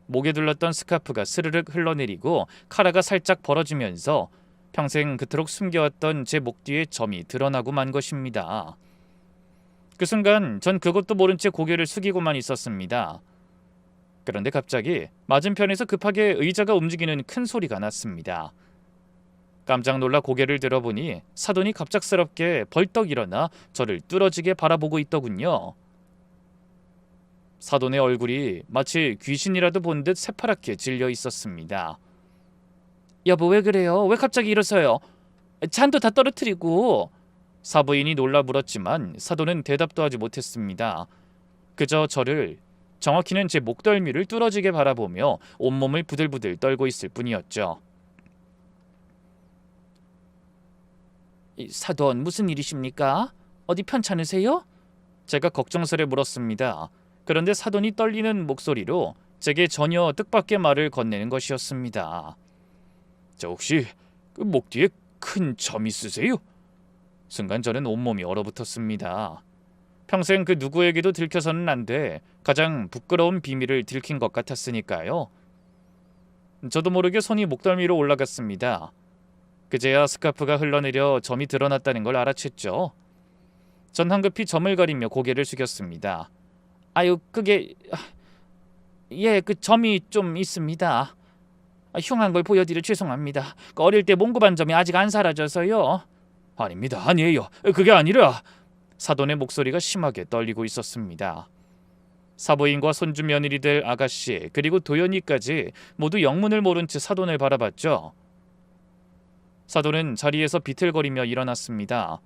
목에 둘렀던 스카프가 스르륵 흘러내리고 카라가 살짝 벌어지면서 평생 그토록 숨겨왔던 제 목 뒤에 점이 드러나고 만 것입니다. 그 순간 전 그것도 모른 채 고개를 숙이고만 있었습니다. 그런데 갑자기 맞은편에서 급하게 의자가 움직이는 큰 소리가 났습니다. 깜짝 놀라 고개를 들어보니 사돈이 갑작스럽게 벌떡 일어나 저를 뚫어지게 바라보고 있더군요. 사돈의 얼굴이 마치 귀신이라도 본 듯 새파랗게 질려 있었습니다. 여보 왜 그래요? 왜 갑자기 일어서요? 잔도 다 떨어뜨리고. 사부인이 놀라 물었지만 사돈은 대답도 하지 못했습니다. 그저 저를, 정확히는 제 목덜미를 뚫어지게 바라보며 온몸을 부들부들 떨고 있을 뿐이었죠. 사돈 무슨 일이십니까? 어디 편찮으세요? 제가 걱정스레 물었습니다. 그런데 사돈이 떨리는 목소리로 제게 전혀 뜻밖의 말을 건네는 것이었습니다. 저 혹시 그 목 뒤에 큰 점 있으세요? 순간 저는 온몸이 얼어붙었습니다. 평생 그 누구에게도 들켜서는 안 돼 가장 부끄러운 비밀을 들킨 것 같았으니까요. 저도 모르게 손이 목덜미로 올라갔습니다. 그제야 스카프가 흘러내려 점이 드러났다는 걸 알아챘죠. 전 황급히 점을 가리며 고개를 숙였습니다. 아유 그게 그 점이 좀 있습니다. 흉한 걸 보여드려 죄송합니다. 어릴 때 몽고반 점이 아직 안 사라져서요. 아닙니다. 아니에요. 그게 아니라. 사돈의 목소리가 심하게 떨리고 있었습니다. 사부인과 손주 며느리들 아가씨 그리고 도연이까지 모두 영문을 모른 채 사돈을 바라봤죠. 사돈은 자리에서 비틀거리며 일어났습니다.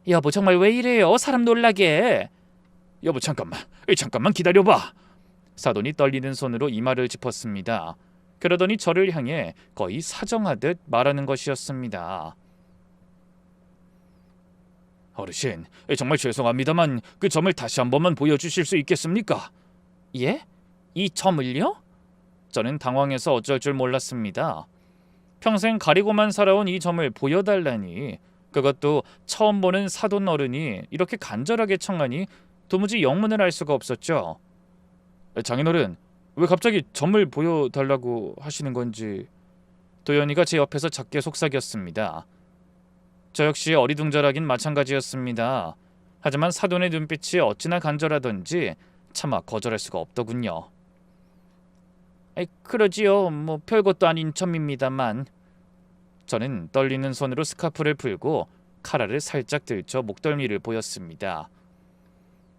여보 정말 왜 이래요? 사람 놀라게. 여보 잠깐만 기다려봐. 사돈이 떨리는 손으로 이마를 짚었습니다. 그러더니 저를 향해 거의 사정하듯 말하는 것이었습니다. 어르신, 정말 죄송합니다만 그 점을 다시 한 번만 보여주실 수 있겠습니까? 예? 이 점을요? 저는 당황해서 어쩔 줄 몰랐습니다. 평생 가리고만 살아온 이 점을 보여달라니, 그것도 처음 보는 사돈 어른이 이렇게 간절하게 청하니 도무지 영문을 알 수가 없었죠. 장인어른, 왜 갑자기 점을 보여달라고 하시는 건지. 도연이가 제 옆에서 작게 속삭였습니다. 저 역시 어리둥절하긴 마찬가지였습니다. 하지만 사돈의 눈빛이 어찌나 간절하던지 차마 거절할 수가 없더군요. 그러지요. 별것도 아닌 점입니다만. 저는 떨리는 손으로 스카프를 풀고 카라를 살짝 들쳐 목덜미를 보였습니다.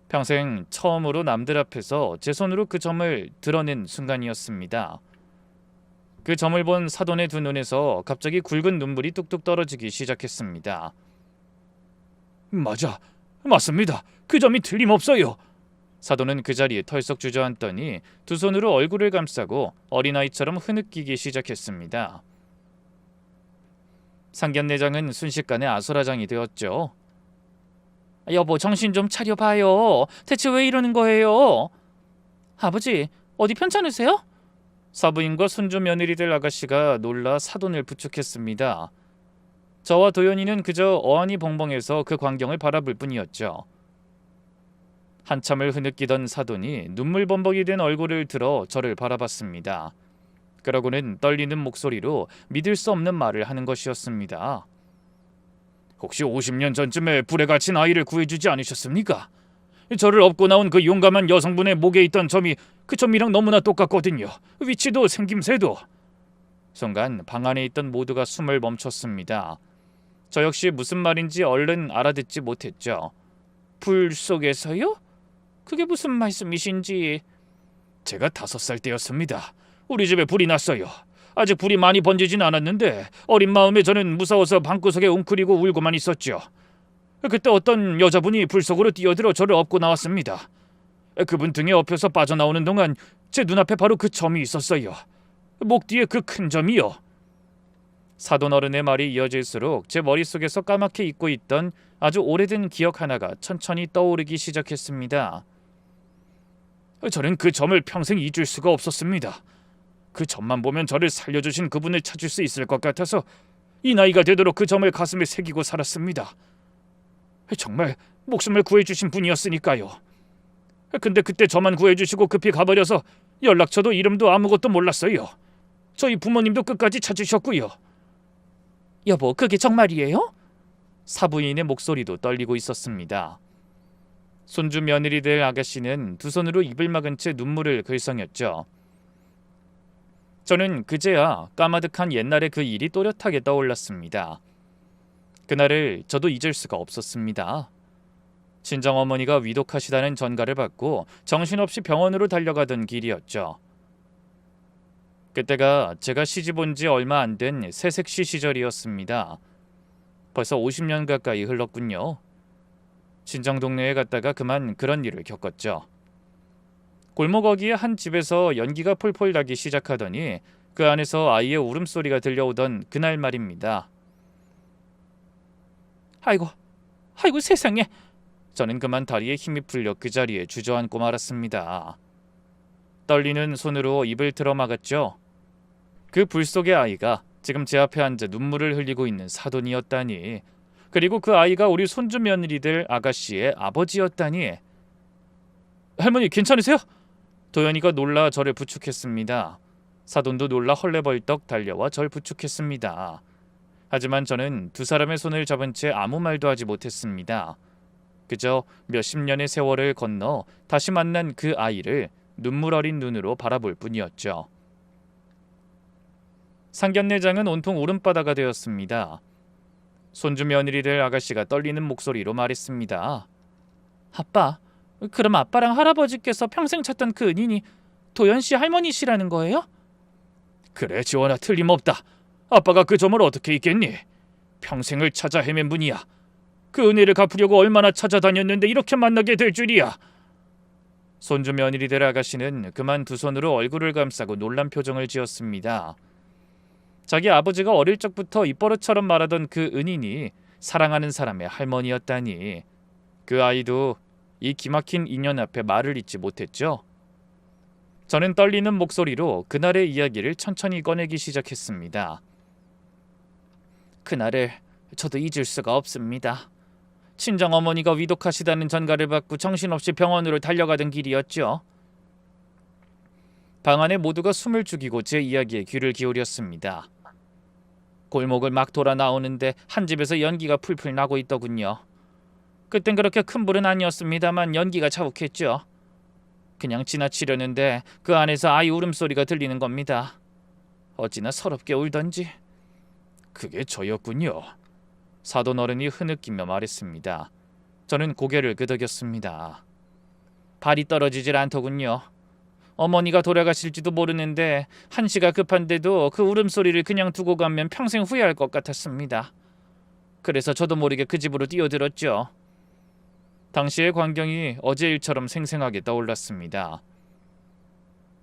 평생 처음으로 남들 앞에서 제 손으로 그 점을 드러낸 순간이었습니다. 그 점을 본 사돈의 두 눈에서 갑자기 굵은 눈물이 뚝뚝 떨어지기 시작했습니다. 맞습니다. 그 점이 틀림없어요. 사돈은 그 자리에 털썩 주저앉더니 두 손으로 얼굴을 감싸고 어린아이처럼 흐느끼기 시작했습니다. 상견례장은 순식간에 아수라장이 되었죠. 여보, 정신 좀 차려봐요. 대체 왜 이러는 거예요? 아버지, 어디 편찮으세요? 사부인과 손주 며느리들 아가씨가 놀라 사돈을 부축했습니다. 저와 도연이는 그저 어안이 벙벙해서 그 광경을 바라볼 뿐이었죠. 한참을 흐느끼던 사돈이 눈물범벅이 된 얼굴을 들어 저를 바라봤습니다. 그러고는 떨리는 목소리로 믿을 수 없는 말을 하는 것이었습니다. 혹시 50년 전쯤에 불에 갇힌 아이를 구해주지 않으셨습니까? 저를 업고 나온 그 용감한 여성분의 목에 있던 점이 그 점이랑 너무나 똑같거든요. 위치도 생김새도. 순간 방 안에 있던 모두가 숨을 멈췄습니다. 저 역시 무슨 말인지 얼른 알아듣지 못했죠. 불 속에서요? 그게 무슨 말씀이신지. 제가 5살 때였습니다. 우리 집에 불이 났어요. 아직 불이 많이 번지진 않았는데 어린 마음에 저는 무서워서 방구석에 웅크리고 울고만 있었죠. 그때 어떤 여자분이 불 속으로 뛰어들어 저를 업고 나왔습니다. 그분 등에 업혀서 빠져나오는 동안 제 눈앞에 바로 그 점이 있었어요. 목 뒤에 그 큰 점이요. 사돈 어른의 말이 이어질수록 제 머릿속에서 까맣게 잊고 있던 아주 오래된 기억 하나가 천천히 떠오르기 시작했습니다. 저는 그 점을 평생 잊을 수가 없었습니다. 그 점만 보면 저를 살려주신 그분을 찾을 수 있을 것 같아서 이 나이가 되도록 그 점을 가슴에 새기고 살았습니다. 정말 목숨을 구해주신 분이었으니까요. 근데 그때 저만 구해주시고 급히 가버려서 연락처도 이름도 아무것도 몰랐어요. 저희 부모님도 끝까지 찾으셨고요. 여보, 그게 정말이에요? 사부인의 목소리도 떨리고 있었습니다. 손주 며느리들 아가씨는 두 손으로 입을 막은 채 눈물을 글썽였죠. 저는 그제야 까마득한 옛날의 그 일이 또렷하게 떠올랐습니다. 그날을 저도 잊을 수가 없었습니다. 친정어머니가 위독하시다는 전가를 받고 정신없이 병원으로 달려가던 길이었죠. 그때가 제가 시집 온 지 얼마 안 된 새색시 시절이었습니다. 벌써 50년 가까이 흘렀군요. 친정 동네에 갔다가 그만 그런 일을 겪었죠. 골목 어귀의 한 집에서 연기가 폴폴 나기 시작하더니 그 안에서 아이의 울음소리가 들려오던 그날 말입니다. 아이고 세상에. 저는 그만 다리에 힘이 풀려 그 자리에 주저앉고 말았습니다. 떨리는 손으로 입을 틀어막았죠. 그 불 속의 아이가 지금 제 앞에 앉아 눈물을 흘리고 있는 사돈이었다니. 그리고 그 아이가 우리 손주 며느리들 아가씨의 아버지였다니. 할머니 괜찮으세요? 도연이가 놀라 저를 부축했습니다. 사돈도 놀라 헐레벌떡 달려와 절 부축했습니다. 하지만 저는 두 사람의 손을 잡은 채 아무 말도 하지 못했습니다. 그저 몇십 년의 세월을 건너 다시 만난 그 아이를 눈물 어린 눈으로 바라볼 뿐이었죠. 상견례장은 온통 울음바다가 되었습니다. 손주 며느리들 아가씨가 떨리는 목소리로 말했습니다. 아빠, 그럼 아빠랑 할아버지께서 평생 찾던 그 은인이 도연씨 할머니시라는 거예요? 그래, 지원아, 틀림없다. 아빠가 그 점을 어떻게 잊겠니? 평생을 찾아 헤맨 분이야. 그 은혜를 갚으려고 얼마나 찾아다녔는데 이렇게 만나게 될 줄이야. 손주 며느리들 아가씨는 그만 두 손으로 얼굴을 감싸고 놀란 표정을 지었습니다. 자기 아버지가 어릴 적부터 입버릇처럼 말하던 그 은인이 사랑하는 사람의 할머니였다니. 그 아이도 이 기막힌 인연 앞에 말을 잇지 못했죠. 저는 떨리는 목소리로 그날의 이야기를 천천히 꺼내기 시작했습니다. 그날을 저도 잊을 수가 없습니다. 친정어머니가 위독하시다는 전가를 받고 정신없이 병원으로 달려가던 길이었죠. 방 안에 모두가 숨을 죽이고 제 이야기에 귀를 기울였습니다. 골목을 막 돌아 나오는데 한 집에서 연기가 풀풀 나고 있더군요. 그땐 그렇게 큰 불은 아니었습니다만 연기가 자욱했죠. 그냥 지나치려는데 그 안에서 아이 울음소리가 들리는 겁니다. 어찌나 서럽게 울던지. 그게 저였군요. 사돈 어른이 흐느끼며 말했습니다. 저는 고개를 끄덕였습니다. 발이 떨어지질 않더군요. 어머니가 돌아가실지도 모르는데 한시가 급한데도 그 울음소리를 그냥 두고 가면 평생 후회할 것 같았습니다. 그래서 저도 모르게 그 집으로 뛰어들었죠. 당시의 광경이 어제 일처럼 생생하게 떠올랐습니다.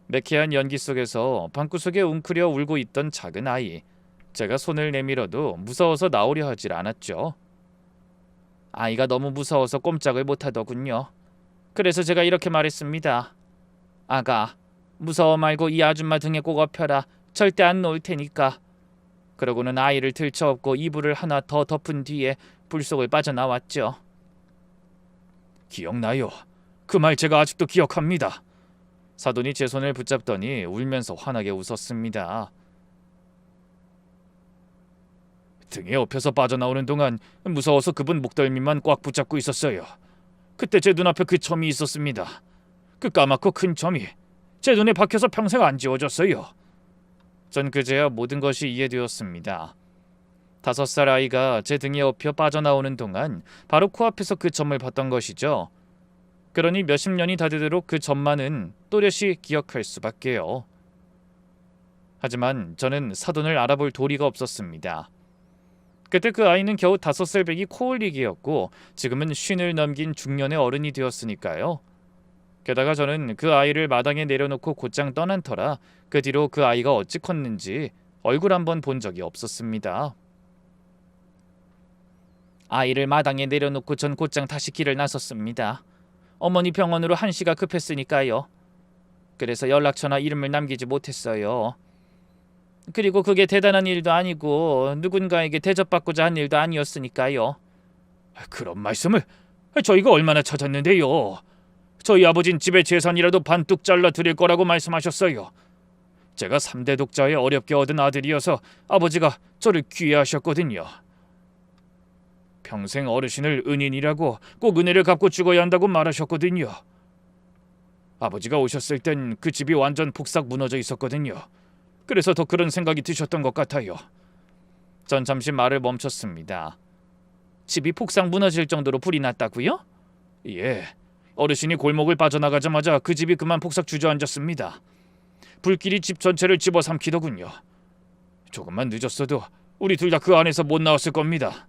매캐한 연기 속에서 방구석에 웅크려 울고 있던 작은 아이. 제가 손을 내밀어도 무서워서 나오려 하질 않았죠. 아이가 너무 무서워서 꼼짝을 못하더군요. 그래서 제가 이렇게 말했습니다. 아가, 무서워 말고 이 아줌마 등에 꼭 엎혀라. 절대 안 놓을 테니까. 그러고는 아이를 들쳐업고 이불을 하나 더 덮은 뒤에 불속을 빠져나왔죠. 기억나요. 그 말 제가 아직도 기억합니다. 사돈이 제 손을 붙잡더니 울면서 환하게 웃었습니다. 등에 엎여서 빠져나오는 동안 무서워서 그분 목덜미만 꽉 붙잡고 있었어요. 그때 제 눈앞에 그 점이 있었습니다. 그 까맣고 큰 점이 제 눈에 박혀서 평생 안 지워졌어요. 전 그제야 모든 것이 이해되었습니다. 5살 아이가 제 등에 엎여 빠져나오는 동안 바로 코앞에서 그 점을 봤던 것이죠. 그러니 몇십 년이 다 되도록 그 점만은 또렷이 기억할 수밖에요. 하지만 저는 사돈을 알아볼 도리가 없었습니다. 그때 그 아이는 겨우 5살 배기 코올리기였고 지금은 50을 넘긴 중년의 어른이 되었으니까요. 게다가 저는 그 아이를 마당에 내려놓고 곧장 떠난 터라 그 뒤로 그 아이가 어찌 컸는지 얼굴 한번 본 적이 없었습니다. 아이를 마당에 내려놓고 전 곧장 다시 길을 나섰습니다. 어머니 병원으로 한시가 급했으니까요. 그래서 연락처나 이름을 남기지 못했어요. 그리고 그게 대단한 일도 아니고 누군가에게 대접받고자 한 일도 아니었으니까요. 그런 말씀을 저희가 얼마나 찾았는데요. 저희 아버진 집의 재산이라도 반뚝 잘라 드릴 거라고 말씀하셨어요. 제가 3대 독자의 어렵게 얻은 아들이어서 아버지가 저를 귀해하셨거든요. 평생 어르신을 은인이라고 꼭 은혜를 갚고 죽어야 한다고 말하셨거든요. 아버지가 오셨을 땐 그 집이 완전 폭삭 무너져 있었거든요. 그래서 더 그런 생각이 드셨던 것 같아요. 전 잠시 말을 멈췄습니다. 집이 폭삭 무너질 정도로 불이 났다고요? 예. 어르신이 골목을 빠져나가자마자 그 집이 그만 폭삭 주저앉았습니다. 불길이 집 전체를 집어삼키더군요. 조금만 늦었어도 우리 둘 다 그 안에서 못 나왔을 겁니다.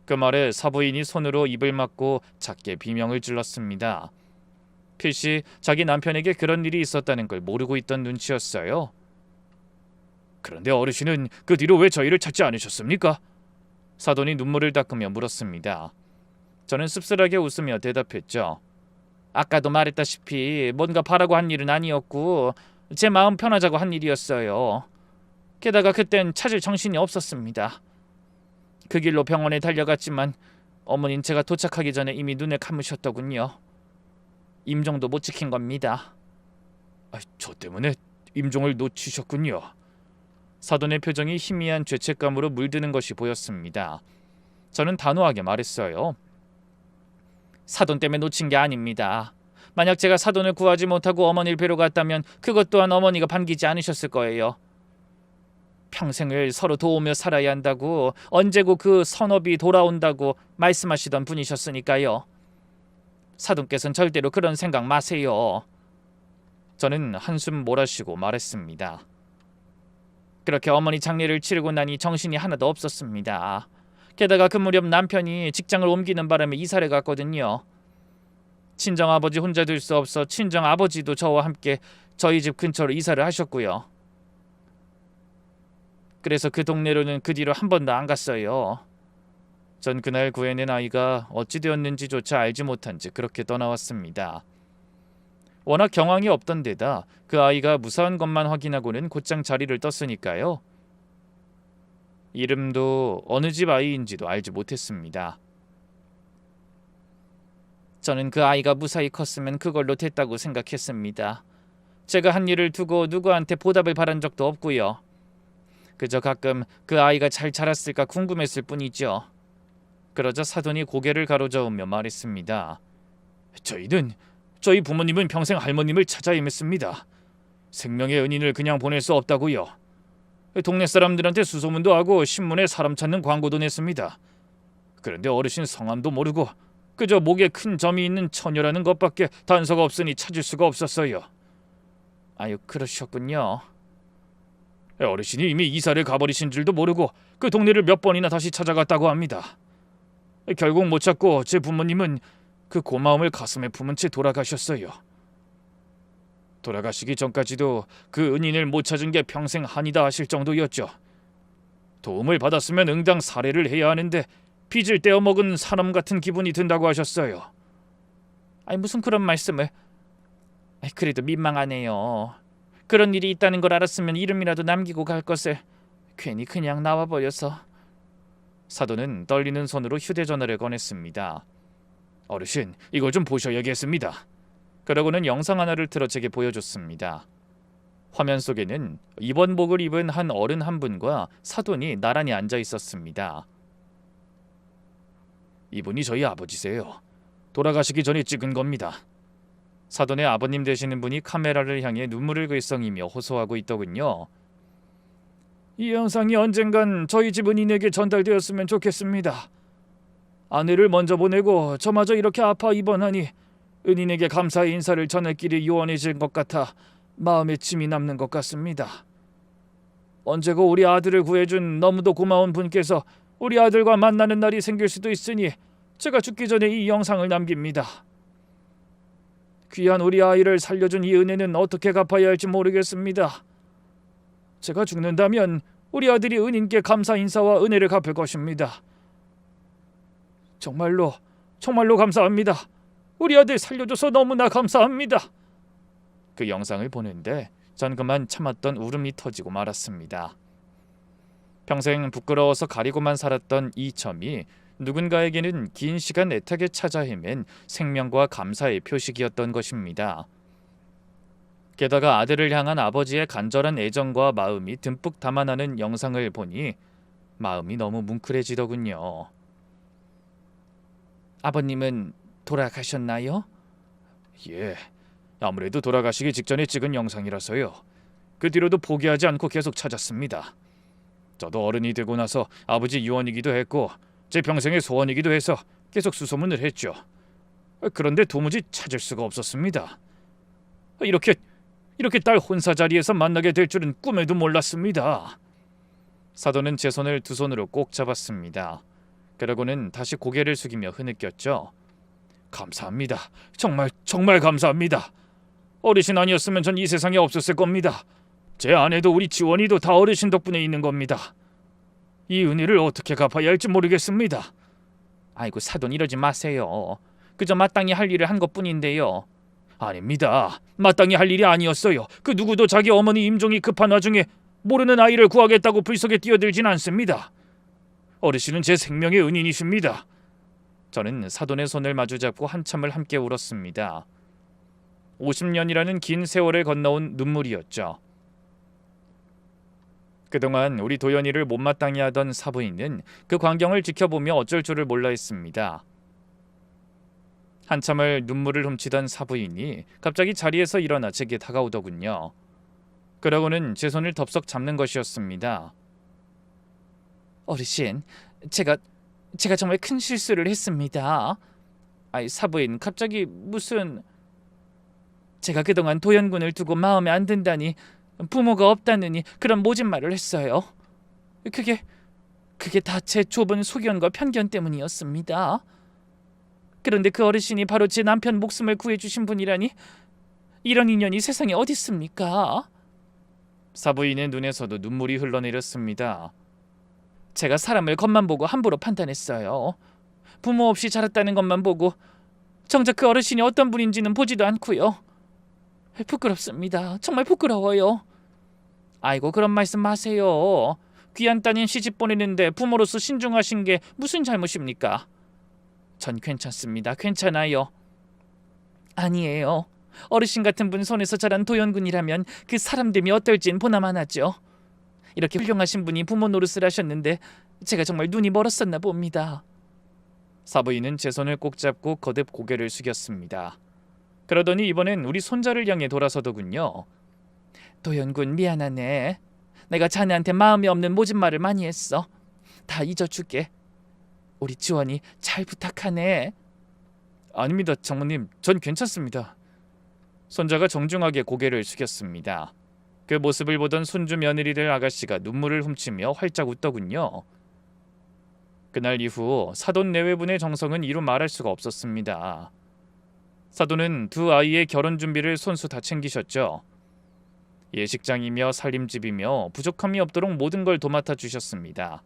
그 말에 사부인이 손으로 입을 막고 작게 비명을 질렀습니다. 필시 자기 남편에게 그런 일이 있었다는 걸 모르고 있던 눈치였어요. 그런데 어르신은 그 뒤로 왜 저희를 찾지 않으셨습니까? 사돈이 눈물을 닦으며 물었습니다. 저는 씁쓸하게 웃으며 대답했죠. 아까도 말했다시피 뭔가 바라고 한 일은 아니었고 제 마음 편하자고 한 일이었어요. 게다가 그땐 찾을 정신이 없었습니다. 그 길로 병원에 달려갔지만 어머닌 제가 도착하기 전에 이미 눈을 감으셨더군요. 임종도 못 지킨 겁니다. 저 때문에 임종을 놓치셨군요. 사돈의 표정이 희미한 죄책감으로 물드는 것이 보였습니다. 저는 단호하게 말했어요. 사돈 때문에 놓친 게 아닙니다. 만약 제가 사돈을 구하지 못하고 어머니를 뵈러 갔다면 그것 또한 어머니가 반기지 않으셨을 거예요. 평생을 서로 도우며 살아야 한다고 언제고 그 선업이 돌아온다고 말씀하시던 분이셨으니까요. 사돈께서는 절대로 그런 생각 마세요. 저는 한숨 몰아쉬고 말했습니다. 그렇게 어머니 장례를 치르고 나니 정신이 하나도 없었습니다. 게다가 그 무렵 남편이 직장을 옮기는 바람에 이사를 갔거든요. 친정아버지 혼자 둘 수 없어 친정아버지도 저와 함께 저희 집 근처로 이사를 하셨고요. 그래서 그 동네로는 그 뒤로 한 번도 안 갔어요. 전 그날 구해낸 아이가 어찌 되었는지조차 알지 못한 채 그렇게 떠나왔습니다. 워낙 경황이 없던 데다 그 아이가 무사한 것만 확인하고는 곧장 자리를 떴으니까요. 이름도 어느 집 아이인지도 알지 못했습니다. 저는 그 아이가 무사히 컸으면 그걸로 됐다고 생각했습니다. 제가 한 일을 두고 누구한테 보답을 바란 적도 없고요. 그저 가끔 그 아이가 잘 자랐을까 궁금했을 뿐이죠. 그러자 사돈이 고개를 가로저으며 말했습니다. 저희 부모님은 평생 할머님을 찾아 헤맸습니다. 생명의 은인을 그냥 보낼 수 없다고요. 동네 사람들한테 수소문도 하고 신문에 사람 찾는 광고도 냈습니다. 그런데 어르신 성함도 모르고 그저 목에 큰 점이 있는 처녀라는 것밖에 단서가 없으니 찾을 수가 없었어요. 아유, 그러셨군요. 어르신이 이미 이사를 가버리신 줄도 모르고 그 동네를 몇 번이나 다시 찾아갔다고 합니다. 결국 못 찾고 제 부모님은 그 고마움을 가슴에 품은 채 돌아가셨어요. 돌아가시기 전까지도 그 은인을 못 찾은 게 평생 한이다 하실 정도였죠. 도움을 받았으면 응당 살해를 해야 하는데 빚을 떼어 먹은 사람 같은 기분이 든다고 하셨어요. 아니, 무슨 그런 말씀을. 그래도 민망하네요. 그런 일이 있다는 걸 알았으면 이름이라도 남기고 갈 것을 괜히 그냥 나와버려서. 사돈은 떨리는 손으로 휴대전화를 꺼냈습니다. 어르신, 이걸 좀 보셔야겠습니다. 그러고는 영상 하나를 틀어 제게 보여줬습니다. 화면 속에는 입원복을 입은 한 어른 한 분과 사돈이 나란히 앉아 있었습니다. 이분이 저희 아버지세요. 돌아가시기 전에 찍은 겁니다. 사돈의 아버님 되시는 분이 카메라를 향해 눈물을 글썽이며 호소하고 있더군요. 이 영상이 언젠간 저희 집 은인에게 전달되었으면 좋겠습니다. 아내를 먼저 보내고 저마저 이렇게 아파 입원하니 은인에게 감사의 인사를 전할 길이 요원해진 것 같아 마음에 짐이 남는 것 같습니다. 언제고 우리 아들을 구해준 너무도 고마운 분께서 우리 아들과 만나는 날이 생길 수도 있으니 제가 죽기 전에 이 영상을 남깁니다. 귀한 우리 아이를 살려준 이 은혜는 어떻게 갚아야 할지 모르겠습니다. 제가 죽는다면 우리 아들이 은인께 감사 인사와 은혜를 갚을 것입니다. 정말로 감사합니다. 우리 아들 살려줘서 너무나 감사합니다. 그 영상을 보는데 전 그만 참았던 울음이 터지고 말았습니다. 평생 부끄러워서 가리고만 살았던 이 점이 누군가에게는 긴 시간 애타게 찾아 헤맨 생명과 감사의 표식이었던 것입니다. 게다가 아들을 향한 아버지의 간절한 애정과 마음이 듬뿍 담아나는 영상을 보니 마음이 너무 뭉클해지더군요. 아버님은 돌아가셨나요? 예, 아무래도 돌아가시기 직전에 찍은 영상이라서요. 그 뒤로도 포기하지 않고 계속 찾았습니다. 저도 어른이 되고 나서 아버지 유언이기도 했고 제 평생의 소원이기도 해서 계속 수소문을 했죠. 그런데 도무지 찾을 수가 없었습니다. 이렇게 딸 혼사 자리에서 만나게 될 줄은 꿈에도 몰랐습니다. 사돈은 제 손을 두 손으로 꼭 잡았습니다. 그러고는 다시 고개를 숙이며 흐느꼈죠. 감사합니다. 정말 감사합니다. 어르신 아니었으면 전 이 세상에 없었을 겁니다. 제 아내도 우리 지원이도 다 어르신 덕분에 있는 겁니다. 이 은혜를 어떻게 갚아야 할지 모르겠습니다. 아이고, 사돈 이러지 마세요. 그저 마땅히 할 일을 한 것뿐인데요. 아닙니다. 마땅히 할 일이 아니었어요. 그 누구도 자기 어머니 임종이 급한 와중에 모르는 아이를 구하겠다고 불속에 뛰어들진 않습니다. 어르신은 제 생명의 은인이십니다. 저는 사돈의 손을 마주잡고 한참을 함께 울었습니다. 50년이라는 긴 세월을 건너온 눈물이었죠. 그동안 우리 도연이를 못마땅히 하던 사부인은 그 광경을 지켜보며 어쩔 줄을 몰라 했습니다. 한참을 눈물을 훔치던 사부인이 갑자기 자리에서 일어나 제게 다가오더군요. 그러고는 제 손을 덥석 잡는 것이었습니다. 어르신, 제가 정말 큰 실수를 했습니다. 사부인, 갑자기 무슨... 제가 그동안 도연군을 두고 마음에 안 든다니, 부모가 없다느니 그런 모진 말을 했어요. 그게 다 제 좁은 소견과 편견 때문이었습니다. 그런데 그 어르신이 바로 제 남편 목숨을 구해주신 분이라니, 이런 인연이 세상에 어디 있습니까? 사부인의 눈에서도 눈물이 흘러내렸습니다. 제가 사람을 겉만 보고 함부로 판단했어요. 부모 없이 자랐다는 것만 보고 정작 그 어르신이 어떤 분인지는 보지도 않고요. 부끄럽습니다. 정말 부끄러워요. 아이고, 그런 말씀 마세요. 귀한 따님 시집 보내는데 부모로서 신중하신 게 무슨 잘못입니까? 전 괜찮습니다. 괜찮아요. 아니에요. 어르신 같은 분 손에서 자란 도연군이라면 그 사람됨이 어떨진 보나만 하죠. 이렇게 훌륭하신 분이 부모 노릇을 하셨는데 제가 정말 눈이 멀었었나 봅니다. 사부인은 제 손을 꼭 잡고 거듭 고개를 숙였습니다. 그러더니 이번엔 우리 손자를 향해 돌아서더군요. 도연군, 미안하네. 내가 자네한테 마음이 없는 모진 말을 많이 했어. 다 잊어줄게. 우리 지원이 잘 부탁하네. 아닙니다, 장모님. 전 괜찮습니다. 손자가 정중하게 고개를 숙였습니다. 그 모습을 보던 손주 며느리들 아가씨가 눈물을 훔치며 활짝 웃더군요. 그날 이후 사돈 내외분의 정성은 이루 말할 수가 없었습니다. 사돈은 두 아이의 결혼 준비를 손수 다 챙기셨죠. 예식장이며 살림집이며 부족함이 없도록 모든 걸 도맡아 주셨습니다.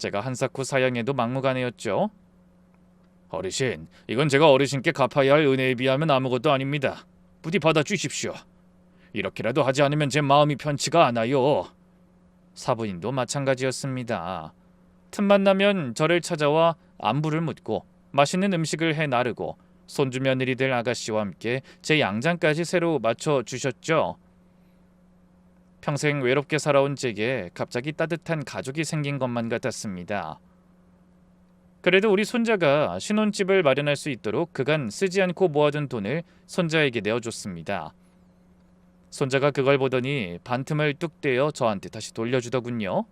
제가 한사코 사양에도 막무가내였죠. 어르신, 이건 제가 어르신께 갚아야 할 은혜에 비하면 아무것도 아닙니다. 부디 받아주십시오. 이렇게라도 하지 않으면 제 마음이 편치가 않아요. 사부인도 마찬가지였습니다. 틈만 나면 저를 찾아와 안부를 묻고 맛있는 음식을 해 나르고 손주 며느리들 아가씨와 함께 제 양장까지 새로 맞춰주셨죠. 평생 외롭게 살아온 제게 갑자기 따뜻한 가족이 생긴 것만 같았습니다. 그래도 우리 손자가 신혼집을 마련할 수 있도록 그간 쓰지 않고 모아둔 돈을 손자에게 내어줬습니다. 손자가 그걸 보더니 반틈을 뚝 떼어 저한테 다시 돌려주더군요.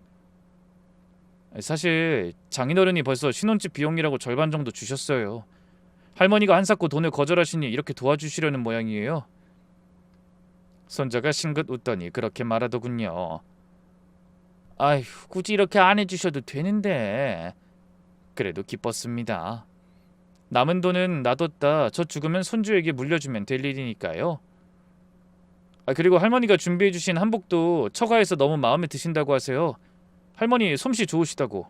사실 장인어른이 벌써 신혼집 비용이라고 절반 정도 주셨어요. 할머니가 한사코 돈을 거절하시니 이렇게 도와주시려는 모양이에요. 손자가 싱긋 웃더니 그렇게 말하더군요. 아휴, 굳이 이렇게 안 해주셔도 되는데. 그래도 기뻤습니다. 남은 돈은 놔뒀다 저 죽으면 손주에게 물려주면 될 일이니까요. 그리고 할머니가 준비해주신 한복도 처가에서 너무 마음에 드신다고 하세요. 할머니 솜씨 좋으시다고.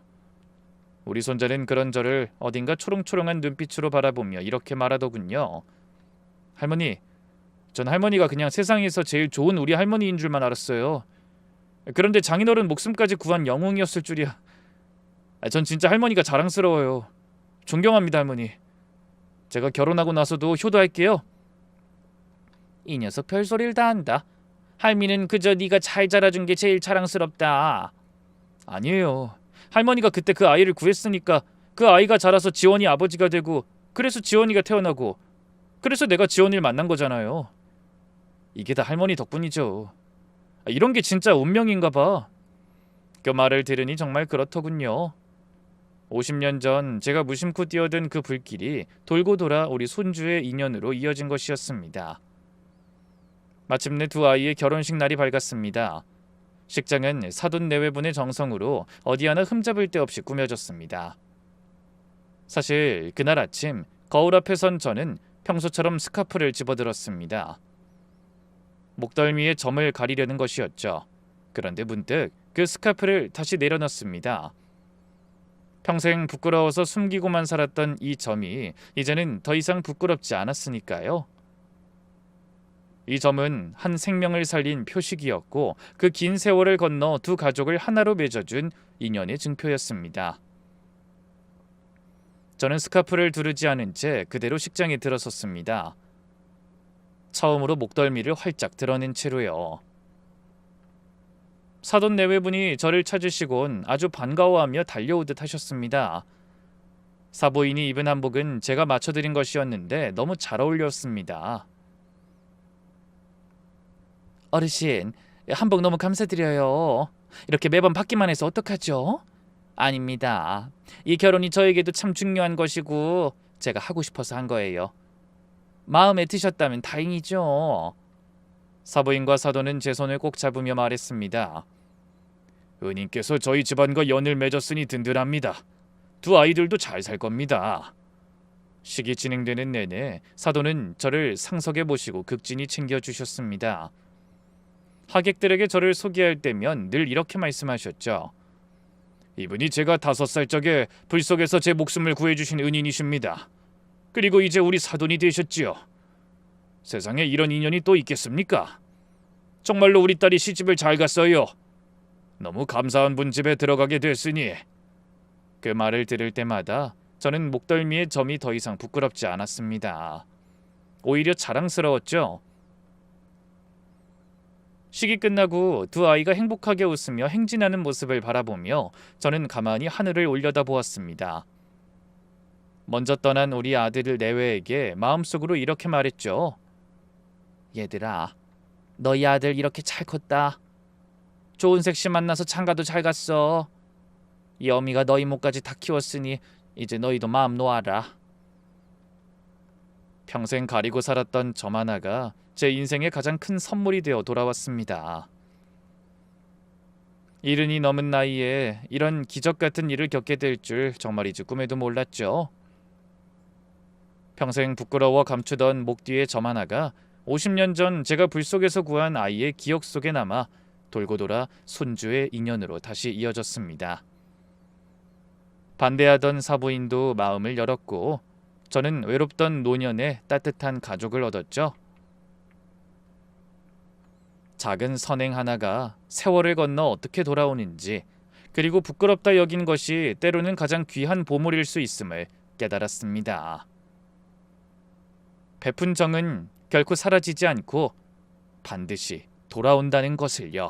우리 손자는 그런 저를 어딘가 초롱초롱한 눈빛으로 바라보며 이렇게 말하더군요. 할머니, 전 할머니가 그냥 세상에서 제일 좋은 우리 할머니인 줄만 알았어요. 그런데 장인어른 목숨까지 구한 영웅이었을 줄이야. 전 진짜 할머니가 자랑스러워요. 존경합니다, 할머니. 제가 결혼하고 나서도 효도할게요. 이 녀석 별소리를 다 한다. 할미는 그저 네가 잘 자라준 게 제일 자랑스럽다. 아니에요. 할머니가 그때 그 아이를 구했으니까 그 아이가 자라서 지원이 아버지가 되고 그래서 지원이가 태어나고 그래서 내가 지원이를 만난 거잖아요. 이게 다 할머니 덕분이죠. 이런 게 진짜 운명인가 봐. 그 말을 들으니 정말 그렇더군요. 50년 전 제가 무심코 뛰어든 그 불길이 돌고 돌아 우리 손주의 인연으로 이어진 것이었습니다. 마침내 두 아이의 결혼식 날이 밝았습니다. 식장은 사돈 내외분의 정성으로 어디 하나 흠잡을 데 없이 꾸며졌습니다. 사실 그날 아침 거울 앞에 선 저는 평소처럼 스카프를 집어들었습니다. 목덜미에 점을 가리려는 것이었죠. 그런데 문득 그 스카프를 다시 내려놓습니다. 평생 부끄러워서 숨기고만 살았던 이 점이 이제는 더 이상 부끄럽지 않았으니까요. 이 점은 한 생명을 살린 표식이었고 그 긴 세월을 건너 두 가족을 하나로 맺어준 인연의 증표였습니다. 저는 스카프를 두르지 않은 채 그대로 식장에 들어섰습니다. 처음으로 목덜미를 활짝 드러낸 채로요. 사돈 내외분이 저를 찾으시곤 아주 반가워하며 달려오듯 하셨습니다. 사부인이 입은 한복은 제가 맞춰드린 것이었는데 너무 잘 어울렸습니다. 어르신, 한복 너무 감사드려요. 이렇게 매번 받기만 해서 어떡하죠? 아닙니다. 이 결혼이 저에게도 참 중요한 것이고 제가 하고 싶어서 한 거예요. 마음에 드셨다면 다행이죠. 사부인과 사돈은 제 손을 꼭 잡으며 말했습니다. 은인께서 저희 집안과 연을 맺었으니 든든합니다. 두 아이들도 잘 살 겁니다. 식이 진행되는 내내 사돈은 저를 상석에 모시고 극진히 챙겨주셨습니다. 하객들에게 저를 소개할 때면 늘 이렇게 말씀하셨죠. 이분이 제가 5살 적에 불 속에서 제 목숨을 구해주신 은인이십니다. 그리고 이제 우리 사돈이 되셨지요. 세상에 이런 인연이 또 있겠습니까? 정말로 우리 딸이 시집을 잘 갔어요. 너무 감사한 분 집에 들어가게 됐으니. 그 말을 들을 때마다 저는 목덜미의 점이 더 이상 부끄럽지 않았습니다. 오히려 자랑스러웠죠. 식이 끝나고 두 아이가 행복하게 웃으며 행진하는 모습을 바라보며 저는 가만히 하늘을 올려다보았습니다. 먼저 떠난 우리 아들 내외에게 마음속으로 이렇게 말했죠. 얘들아, 너희 아들 이렇게 잘 컸다. 좋은 색시 만나서 장가도 잘 갔어. 이 어미가 너희 목까지 다 키웠으니 이제 너희도 마음 놓아라. 평생 가리고 살았던 점 하나가 제 인생의 가장 큰 선물이 되어 돌아왔습니다. 70이 넘은 나이에 이런 기적 같은 일을 겪게 될 줄 정말이지 꿈에도 몰랐죠. 평생 부끄러워 감추던 목 뒤의 점 하나가 50년 전 제가 불 속에서 구한 아이의 기억 속에 남아 돌고 돌아 손주의 인연으로 다시 이어졌습니다. 반대하던 사부인도 마음을 열었고 저는 외롭던 노년에 따뜻한 가족을 얻었죠. 작은 선행 하나가 세월을 건너 어떻게 돌아오는지, 그리고 부끄럽다 여긴 것이 때로는 가장 귀한 보물일 수 있음을 깨달았습니다. 베푼 정은 결코 사라지지 않고 반드시 돌아온다는 것을요.